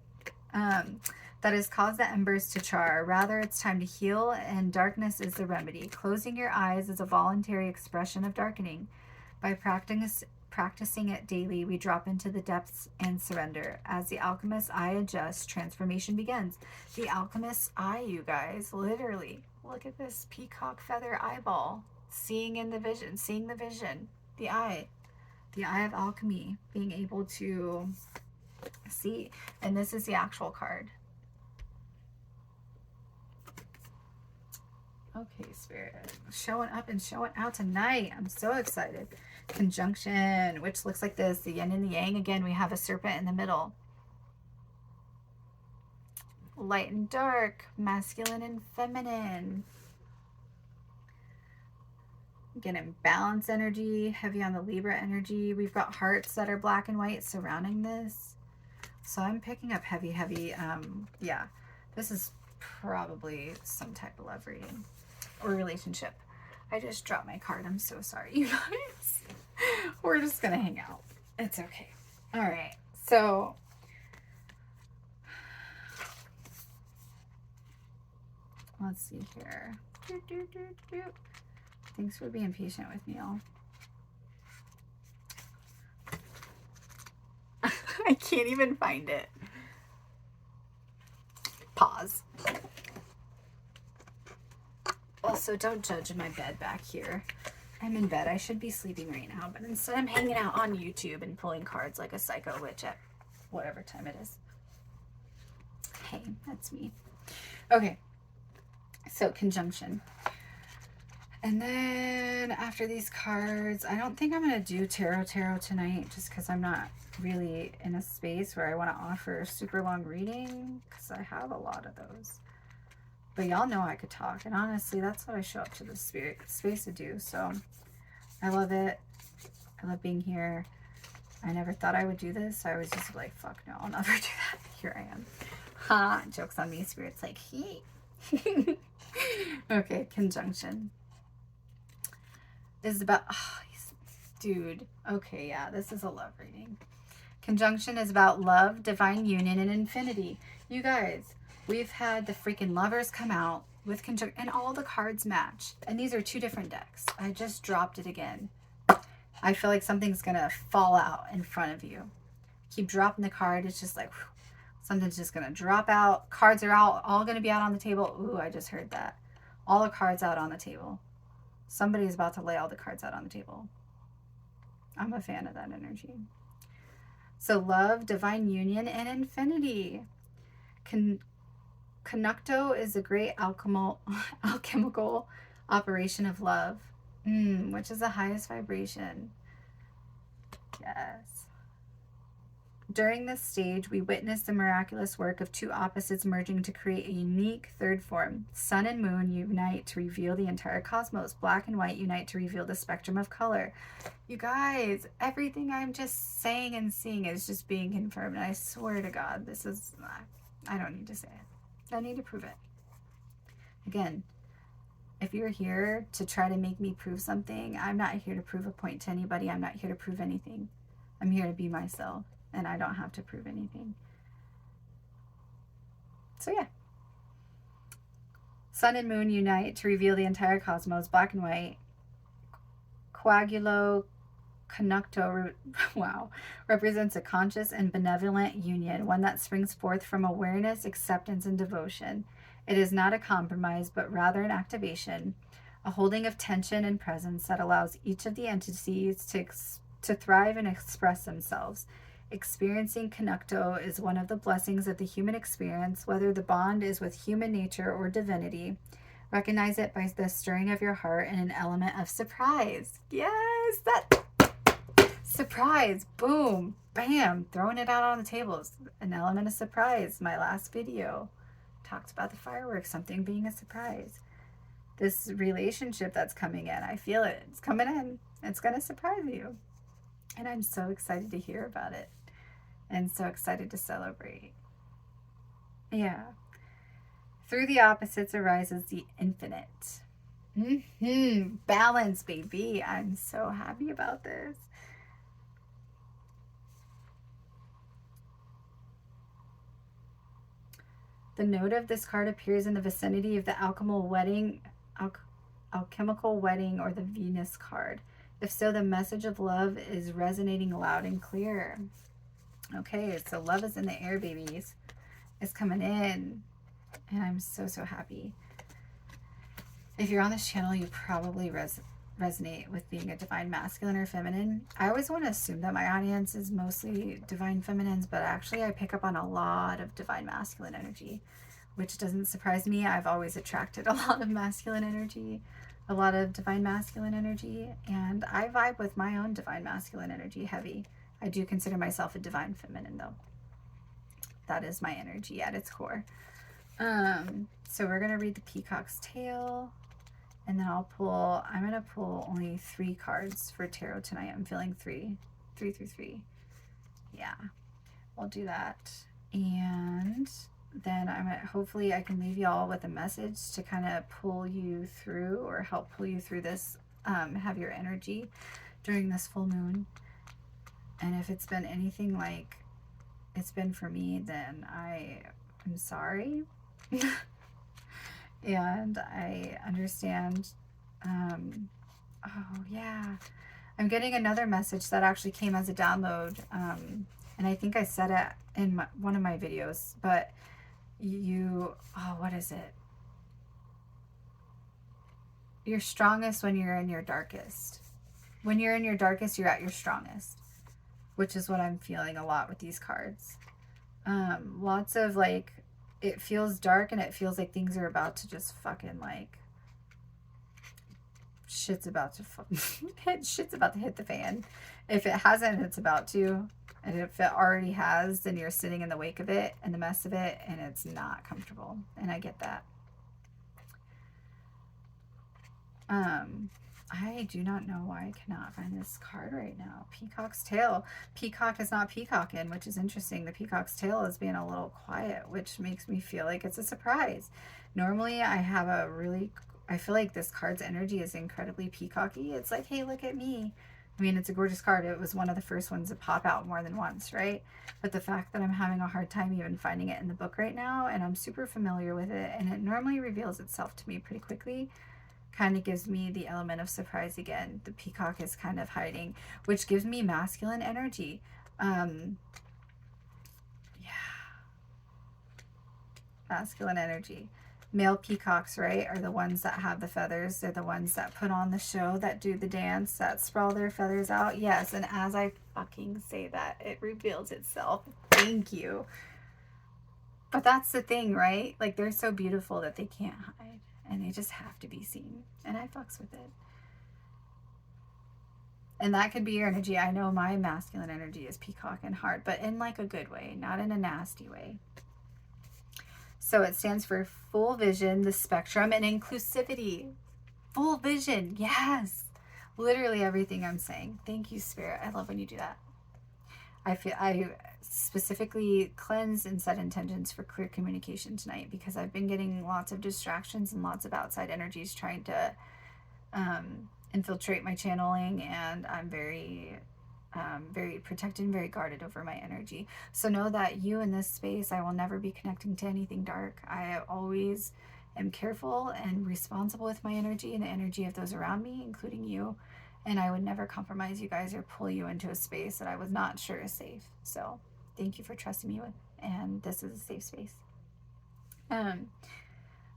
That has caused the embers to char. Rather, it's time to heal, and darkness is the remedy. Closing your eyes is a voluntary expression of darkening. By practicing it daily, we drop into the depths and surrender. As the alchemist's eye adjusts, transformation begins. The alchemist's eye, you guys, literally. Look at this peacock feather eyeball. Seeing in the vision, seeing the vision. The eye of alchemy, being able to see. And this is the actual card. Okay, Spirit. Showing up and showing out tonight. I'm so excited. Conjunction, which looks like this. The yin and the yang. Again, we have a serpent in the middle. Light and dark. Masculine and feminine. Again, in balance energy. Heavy on the Libra energy. We've got hearts that are black and white surrounding this. So I'm picking up heavy. Yeah. This is probably some type of love reading or relationship. I just dropped my card. I'm so sorry, you guys. We're just gonna hang out. It's okay. All right. So let's see here. Thanks for being patient with me, all. I can't even find it. Pause. Also, don't judge my bed back here. I'm in bed. I should be sleeping right now, but instead I'm hanging out on YouTube and pulling cards like a psycho witch at whatever time it is. Hey, that's me. Okay, so conjunction. And then after these cards, I don't think I'm going to do tarot tonight just because I'm not really in a space where I want to offer super long reading because I have a lot of those. But y'all know I could talk, and honestly, that's what I show up to the spirit space to do. So I love it. I love being here. I never thought I would do this. I was just like, fuck no, I'll never do that. Here I am. Ha, joke's on me. Spirit's like, he. Okay, conjunction. This is about, dude. Okay, yeah, this is a love reading. Conjunction is about love, divine union, and infinity. You guys, we've had the freaking lovers come out with conjunction, and all the cards match. And these are two different decks. I just dropped it again. I feel like something's going to fall out in front of you. Keep dropping the card. It's just like, whew, something's just going to drop out. Cards are all going to be out on the table. Ooh, I just heard that. All the cards out on the table. Somebody's about to lay all the cards out on the table. I'm a fan of that energy. So love, divine union, and infinity. Conducto is a great alchemical operation of love, which is the highest vibration. Yes. During this stage, we witness the miraculous work of two opposites merging to create a unique third form. Sun and moon unite to reveal the entire cosmos. Black and white unite to reveal the spectrum of color. You guys, everything I'm just saying and seeing is just being confirmed. And I swear to God, this is, I don't need to say it. I need to prove it. Again, if you're here to try to make me prove something, I'm not here to prove a point to anybody. I'm not here to prove anything. I'm here to be myself. And I don't have to prove anything. So yeah. Sun and moon unite to reveal the entire cosmos, black and white. Coagulo conducto, wow, represents a conscious and benevolent union, one that springs forth from awareness, acceptance, and devotion. It is not a compromise, but rather an activation, a holding of tension and presence that allows each of the entities to thrive and express themselves. Experiencing conducto is one of the blessings of the human experience, whether the bond is with human nature or divinity. Recognize it by the stirring of your heart and an element of surprise. Yes, that surprise. Boom, bam, throwing it out on the tables. An element of surprise. My last video talked about the fireworks, something being a surprise. This relationship that's coming in, I feel it. It's coming in. It's going to surprise you. And I'm so excited to hear about it. And so excited to celebrate. Yeah. Through the opposites arises the infinite. Balance, baby. I'm so happy about this. The note of this card appears in the vicinity of the alchemical wedding or the Venus card. If so, the message of love is resonating loud and clear. Okay, so love is in the air, babies. It's coming in. And I'm so, so happy. If you're on this channel, you probably resonate with being a divine masculine or feminine. I always want to assume that my audience is mostly divine feminines, but actually I pick up on a lot of divine masculine energy, which doesn't surprise me. I've always attracted a lot of masculine energy, a lot of divine masculine energy, and I vibe with my own divine masculine energy heavy. I do consider myself a divine feminine though. That is my energy at its core. So we're going to read the peacock's tail, and then I'm going to pull only 3 cards for tarot tonight. I'm feeling 3. Yeah, I'll do that. And then hopefully I can leave y'all with a message to kind of pull you through or help pull you through this heavier energy during this full moon. And if it's been anything like it's been for me, then I'm sorry. And I understand. Oh yeah, I'm getting another message that actually came as a download, and I think I said it in one of my videos, but what is it? You're strongest when you're in your darkest. When you're in your darkest, you're at your strongest, which is what I'm feeling a lot with these cards. Lots of like, it feels dark and it feels like things are about to just fucking like, shit's about to hit the fan. If it hasn't, it's about to. And if it already has, then you're sitting in the wake of it and the mess of it, and it's not comfortable. And I get that. I do not know why I cannot find this card right now. Peacock's tail. Peacock is not peacocking, which is interesting. The peacock's tail is being a little quiet, which makes me feel like it's a surprise. Normally I feel like this card's energy is incredibly peacocky. It's like, hey, look at me. I mean, it's a gorgeous card. It was one of the first ones to pop out more than once, right? But the fact that I'm having a hard time even finding it in the book right now, and I'm super familiar with it, and it normally reveals itself to me pretty quickly, kind of gives me the element of surprise again. The peacock is kind of hiding, which gives me masculine energy. Yeah. Masculine energy. Male peacocks, right, are the ones that have the feathers. They're the ones that put on the show, that do the dance, that sprawl their feathers out. Yes, and as I fucking say that, it reveals itself. Thank you. But that's the thing, right? Like, they're so beautiful that they can't hide, and they just have to be seen. And I fucks with it. And that could be your energy. I know my masculine energy is peacock and heart, but in like a good way, not in a nasty way. So it stands for full vision, the spectrum, and inclusivity. Full vision. Yes. Literally everything I'm saying. Thank you, Spirit. I love when you do that. I specifically cleansed and set intentions for clear communication tonight because I've been getting lots of distractions and lots of outside energies trying to infiltrate my channeling, and I'm very protected and very guarded over my energy. So know that you in this space, I will never be connecting to anything dark. I always am careful and responsible with my energy and the energy of those around me, including you. And I would never compromise you guys or pull you into a space that I was not sure is safe. So thank you for trusting me with, and this is a safe space.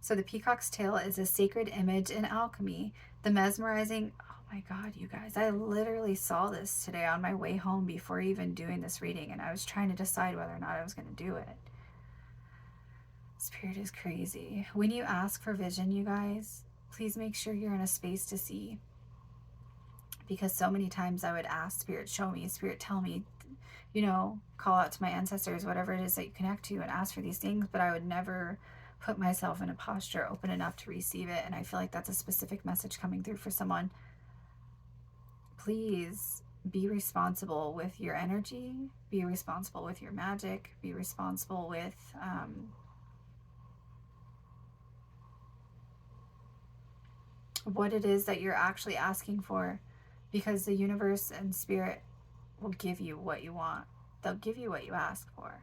So the peacock's tail is a sacred image in alchemy. The mesmerizing, oh my God, you guys, I literally saw this today on my way home before even doing this reading, and I was trying to decide whether or not I was going to do it. Spirit is crazy. When you ask for vision, you guys, please make sure you're in a space to see. Because so many times I would ask Spirit, show me, Spirit, tell me, you know, call out to my ancestors, whatever it is that you connect to, and ask for these things, but I would never put myself in a posture open enough to receive it. And I feel like that's a specific message coming through for someone. Please be responsible with your energy, be responsible with your magic, be responsible with what it is that you're actually asking for, because the universe and Spirit will give you what you want. They'll give you what you ask for.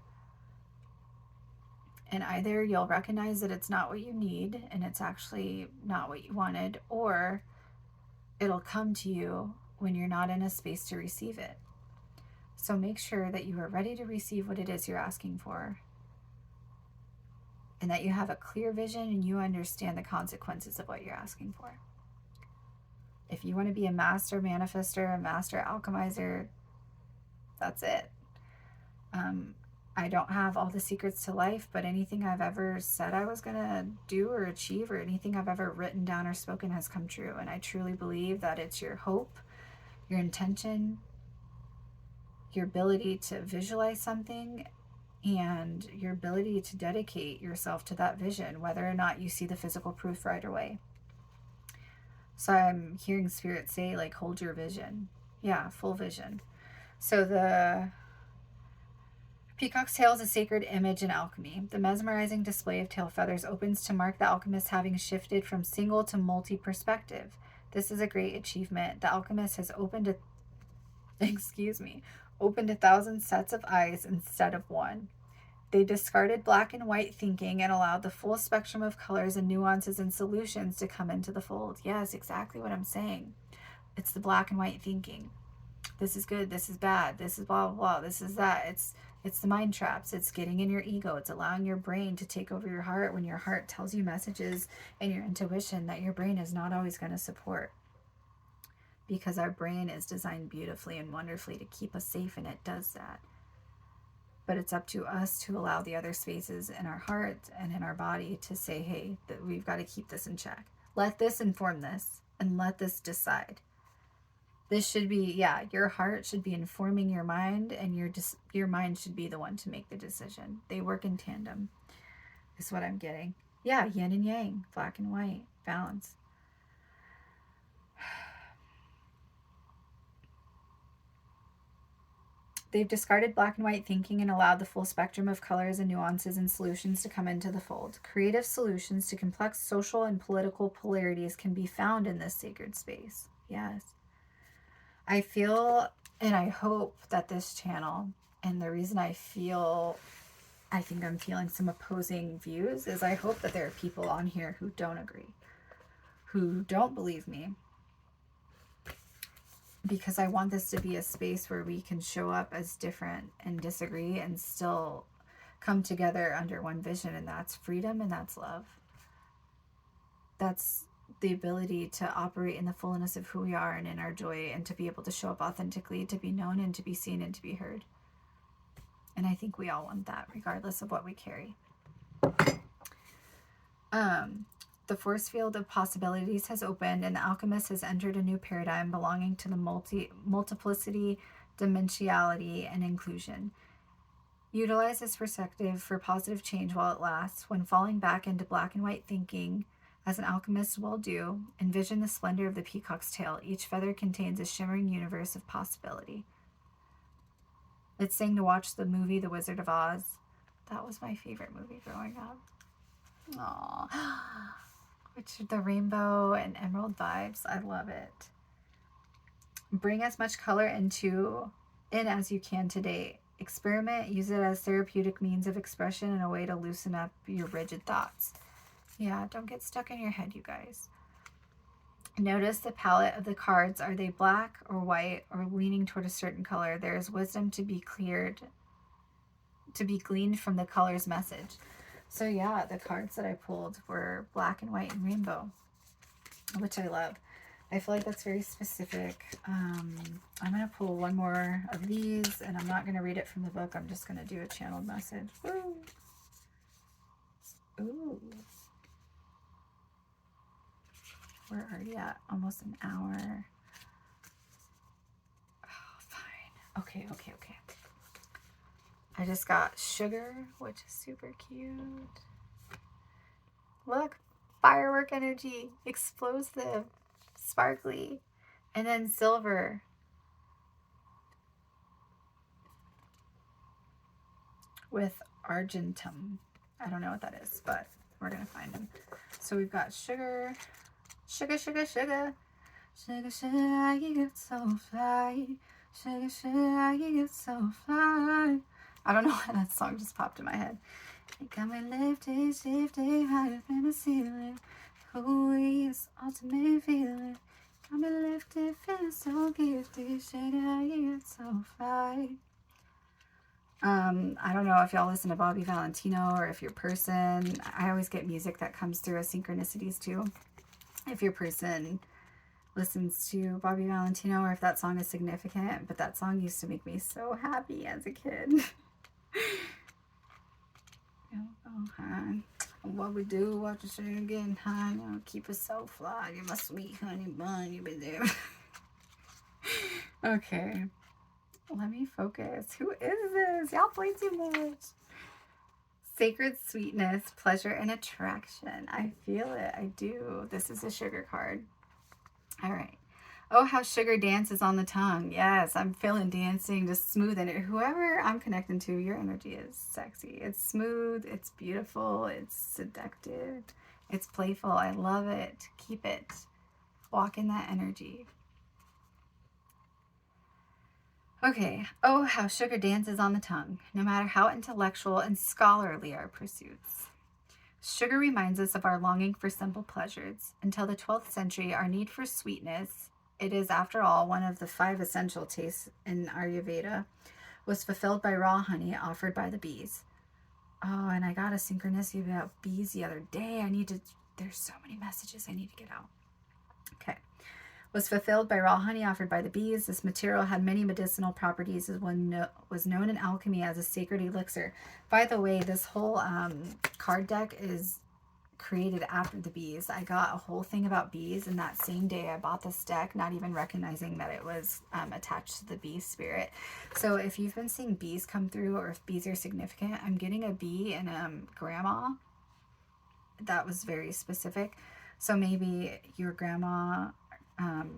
And either you'll recognize that it's not what you need and it's actually not what you wanted, or it'll come to you when you're not in a space to receive it. So make sure that you are ready to receive what it is you're asking for, and that you have a clear vision and you understand the consequences of what you're asking for. If you want to be a master manifester, a master alchemizer, that's it. I don't have all the secrets to life, but anything I've ever said I was going to do or achieve, or anything I've ever written down or spoken, has come true. And I truly believe that it's your hope, your intention, your ability to visualize something, and your ability to dedicate yourself to that vision, whether or not you see the physical proof right away. So I'm hearing Spirit say, like, hold your vision. Yeah, full vision. So the peacock's tail is a sacred image in alchemy. The mesmerizing display of tail feathers opens to mark the alchemist having shifted from single to multi-perspective. This is a great achievement. The alchemist has opened 1,000 sets of eyes instead of one. They discarded black and white thinking and allowed the full spectrum of colors and nuances and solutions to come into the fold. Yes, exactly what I'm saying. It's the black and white thinking. This is good, this is bad, this is blah, blah, blah, this is that. It's the mind traps. It's getting in your ego. It's allowing your brain to take over your heart when your heart tells you messages and your intuition that your brain is not always going to support. Because our brain is designed beautifully and wonderfully to keep us safe, and it does that. But it's up to us to allow the other spaces in our heart and in our body to say, hey, that we've got to keep this in check. Let this inform this, and let this decide. This should be, yeah, your heart should be informing your mind, and your mind should be the one to make the decision. They work in tandem, is what I'm getting. Yeah, yin and yang, black and white, balance. They've discarded black and white thinking and allowed the full spectrum of colors and nuances and solutions to come into the fold. Creative solutions to complex social and political polarities can be found in this sacred space. Yes. I feel and I hope that this channel, and the reason I think I'm feeling some opposing views, is I hope that there are people on here who don't agree, who don't believe me, because I want this to be a space where we can show up as different and disagree and still come together under one vision, and that's freedom and that's love. that's the ability to operate in the fullness of who we are and in our joy, and to be able to show up authentically, to be known and to be seen and to be heard. And I think we all want that, regardless of what we carry. The force field of possibilities has opened, and the alchemist has entered a new paradigm belonging to the multiplicity, dimensionality, and inclusion. Utilize this perspective for positive change while it lasts. When falling back into black and white thinking, as an alchemist will do, envision the splendor of the peacock's tail. Each feather contains a shimmering universe of possibility. It's saying to watch the movie The Wizard of Oz. That was my favorite movie growing up. Aww. Which the rainbow and emerald vibes. I love it. Bring as much color in as you can today. Experiment, use it as therapeutic means of expression and a way to loosen up your rigid thoughts. Yeah, don't get stuck in your head, you guys. Notice the palette of the cards. Are they black or white or leaning toward a certain color? There is wisdom to be gleaned from the color's message. So yeah, the cards that I pulled were black and white and rainbow, which I love. I feel like that's very specific. I'm going to pull one more of these, and I'm not going to read it from the book. I'm just going to do a channeled message. Woo! Ooh. We're already at almost an hour. Oh, fine. Okay. I just got sugar, which is super cute. Look, firework energy, explosive, sparkly, and then silver. With argentum. I don't know what that is, but we're going to find them. So we've got sugar. Sugar, sugar, sugar. Sugar, sugar, I get so fly. Sugar, sugar, I get so fly. I don't know why that song just popped in my head. It got me lifted, shifted, higher than the ceiling. Who is ultimate feeling? Got me lifted, feeling so gifted. Sugar, I get so fly. I don't know if y'all listen to Bobby Valentino or if your person, I always get music that comes through as synchronicities too. If your person listens to Bobby Valentino or if that song is significant, but that song used to make me so happy as a kid. What we do, watch the sugar getting high, keep us so fly, you're my sweet honey bun, you been there. Okay. Let me focus. Who is this? Y'all play too much. Sacred sweetness, pleasure, and attraction. I feel it. I do. This is a sugar card. All right. Oh, how sugar dances on the tongue. Yes, I'm feeling dancing, just smoothing it. Whoever I'm connecting to, your energy is sexy. It's smooth. It's beautiful. It's seductive. It's playful. I love it. Keep it. Walk in that energy. Okay. Oh, how sugar dances on the tongue, no matter how intellectual and scholarly our pursuits. Sugar reminds us of our longing for simple pleasures. Until the 12th century, our need for sweetness, it is, after all, one of the 5 essential tastes in Ayurveda, was fulfilled by raw honey offered by the bees. Oh, and I got a synchronicity about bees the other day. There's so many messages I need to get out. Okay. Was fulfilled by raw honey offered by the bees. This material had many medicinal properties and was known in alchemy as a sacred elixir. By the way, this whole card deck is created after the bees. I got a whole thing about bees, and that same day I bought this deck, not even recognizing that it was attached to the bee spirit. So if you've been seeing bees come through, or if bees are significant, I'm getting a bee and grandma. That was very specific. So maybe your grandma,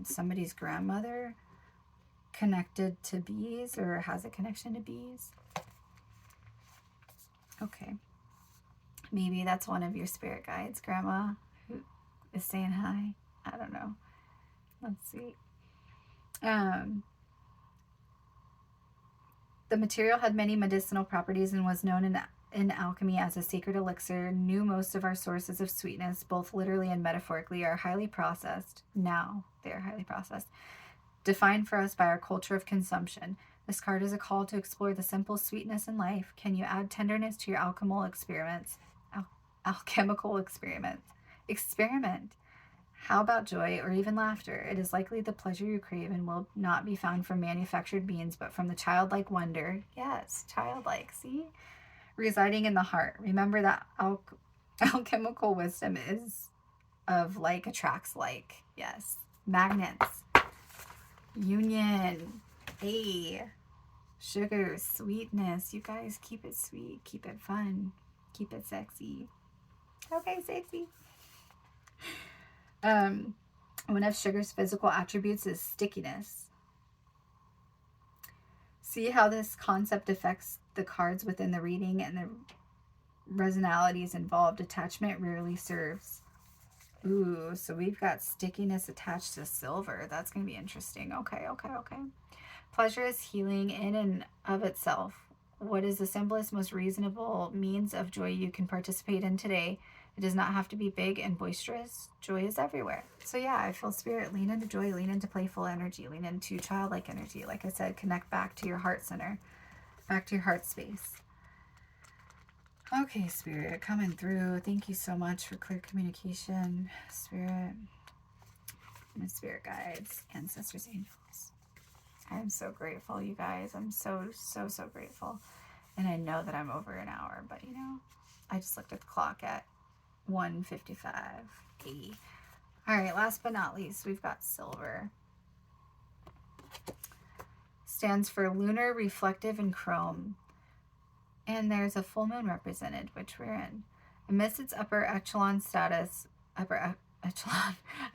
somebody's grandmother connected to bees or has a connection to bees. Okay. Maybe that's one of your spirit guides, grandma, who is saying hi. I don't know. Let's see. The material had many medicinal properties and was known in alchemy as a sacred elixir. Knew most of our sources of sweetness, both literally and metaphorically, are highly processed. Now they are highly processed. Defined for us by our culture of consumption. This card is a call to explore the simple sweetness in life. Can you add tenderness to your alchemical experiments? Experiment. How about joy or even laughter? It is likely the pleasure you crave and will not be found from manufactured means, but from the childlike wonder. Yes, childlike. See? Residing in the heart. Remember that alchemical wisdom is of like attracts like. Yes. Magnets. Union. A. Sugar. Sweetness. You guys keep it sweet. Keep it fun. Keep it sexy. Okay, sexy. One of sugar's physical attributes is stickiness. See how this concept affects the cards within the reading and the resonalities involved. Attachment rarely serves. Ooh, so we've got stickiness attached to silver. That's going to be interesting. Okay. Pleasure is healing in and of itself. What is the simplest, most reasonable means of joy you can participate in today? It does not have to be big and boisterous. Joy is everywhere. So yeah, I feel spirit. Lean into joy, lean into playful energy, lean into childlike energy. Like I said, connect back to your heart center, back to your heart space. Okay, spirit, coming through. Thank you so much for clear communication, spirit, my spirit guides, ancestors, angels. I'm so grateful, you guys. I'm so grateful. And I know that I'm over an hour, but you know, I just looked at the clock at 1:55. All right, last but not least, we've got silver. Stands for lunar, reflective, and chrome. And there's a full moon represented, which we're in. Amidst its upper echelon status, echelon,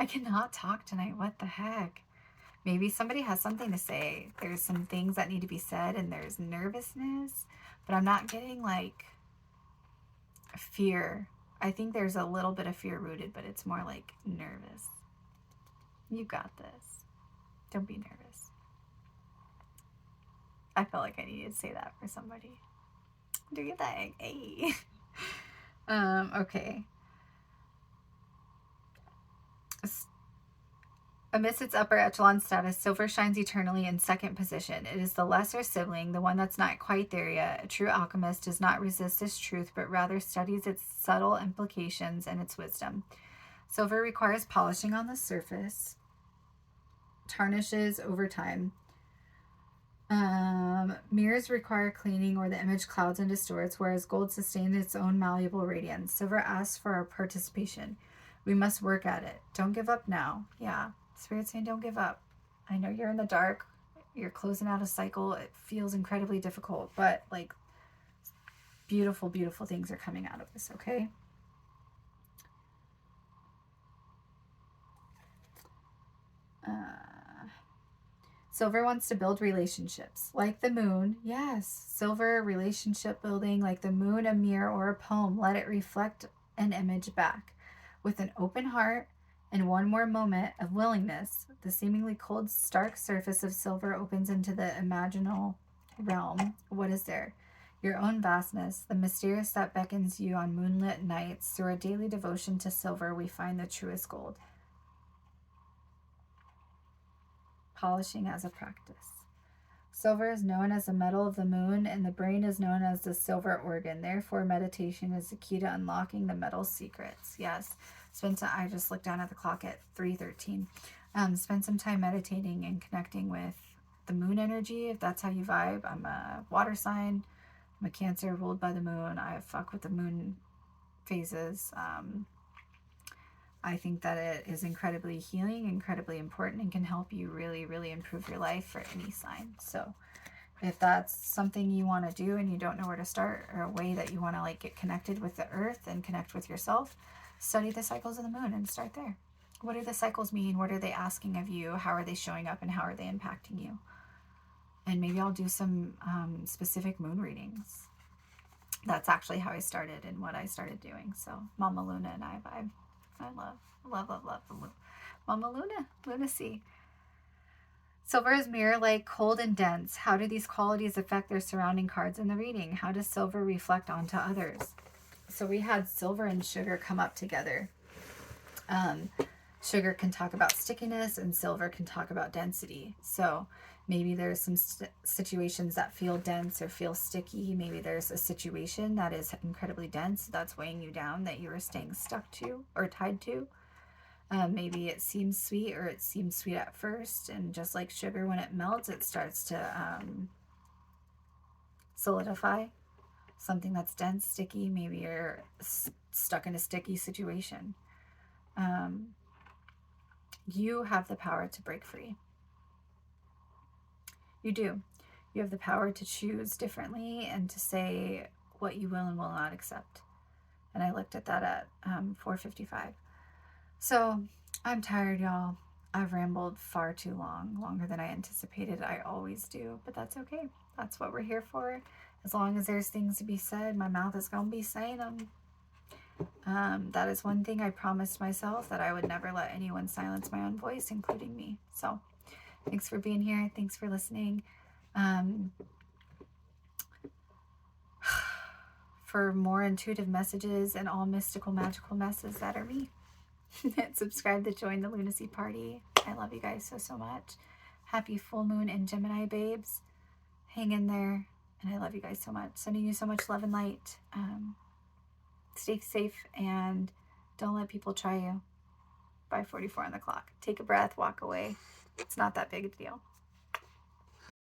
I cannot talk tonight. What the heck? Maybe somebody has something to say. There's some things that need to be said, and there's nervousness, but I'm not getting like fear. I think there's a little bit of fear rooted, but it's more like nervous. You got this. Don't be nervous. I felt like I needed to say that for somebody. Do your thing. Hey. Okay. Amidst its upper echelon status, silver shines eternally in second position. It is the lesser sibling, the one that's not quite there yet. A true alchemist does not resist its truth, but rather studies its subtle implications and its wisdom. Silver requires polishing on the surface, tarnishes over time. Mirrors require cleaning or the image clouds and distorts, whereas gold sustains its own malleable radiance. Silver asks for our participation. We must work at it. Don't give up now. Yeah. Spirit's saying don't give up. I know you're in the dark. You're closing out a cycle. It feels incredibly difficult, but like beautiful, beautiful things are coming out of this, okay? Silver wants to build relationships. Like the moon. Yes. Silver, relationship building. Like the moon, a mirror or a poem. Let it reflect an image back. With an open heart and one more moment of willingness, the seemingly cold, stark surface of silver opens into the imaginal realm. What is there? Your own vastness, the mysterious that beckons you on moonlit nights. Through a daily devotion to silver, we find the truest gold. Polishing as a practice. Silver is known as the metal of the moon, and the brain is known as the silver organ. Therefore, meditation is the key to unlocking the metal's secrets. Yes. I just looked down at the clock at 3:13. Spend some time meditating and connecting with the moon energy, if that's how you vibe. I'm a water sign. I'm a Cancer ruled by the moon. I fuck with the moon phases. I think that it is incredibly healing, incredibly important, and can help you really, really improve your life for any sign. So if that's something you want to do and you don't know where to start, or a way that you want to like get connected with the earth and connect with yourself, study the cycles of the moon and start there. What do the cycles mean? What are they asking of you? How are they showing up, and how are they impacting you? And maybe I'll do some specific moon readings. That's actually how I started and what I started doing. So Mama Luna and I vibe. I love Mama Luna, Lunacy. Silver is mirror-like, cold and dense. How do these qualities affect their surrounding cards in the reading? How does silver reflect onto others? So we had silver and sugar come up together. Sugar can talk about stickiness and silver can talk about density. So maybe there's some situations that feel dense or feel sticky. Maybe there's a situation that is incredibly dense that's weighing you down, that you are staying stuck to or tied to. Maybe it seems sweet, or it seems sweet at first, and just like sugar, when it melts, it starts to solidify. Something that's dense, sticky, maybe you're stuck in a sticky situation. You have the power to break free. You do. You have the power to choose differently and to say what you will and will not accept. And I looked at that at 4:55. So I'm tired, y'all. I've rambled far too long, longer than I anticipated. I always do, but that's okay. That's what we're here for. As long as there's things to be said, my mouth is going to be saying them. That is one thing I promised myself, that I would never let anyone silence my own voice, including me. So thanks for being here. Thanks for listening. For more intuitive messages and all mystical, magical messes that are me, subscribe to join the Lunacy party. I love you guys so much. Happy full moon in Gemini, babes. Hang in there. And I love you guys so much. Sending you so much love and light. Stay safe and don't let people try you. 5:44 on the clock. Take a breath, walk away. It's not that big a deal.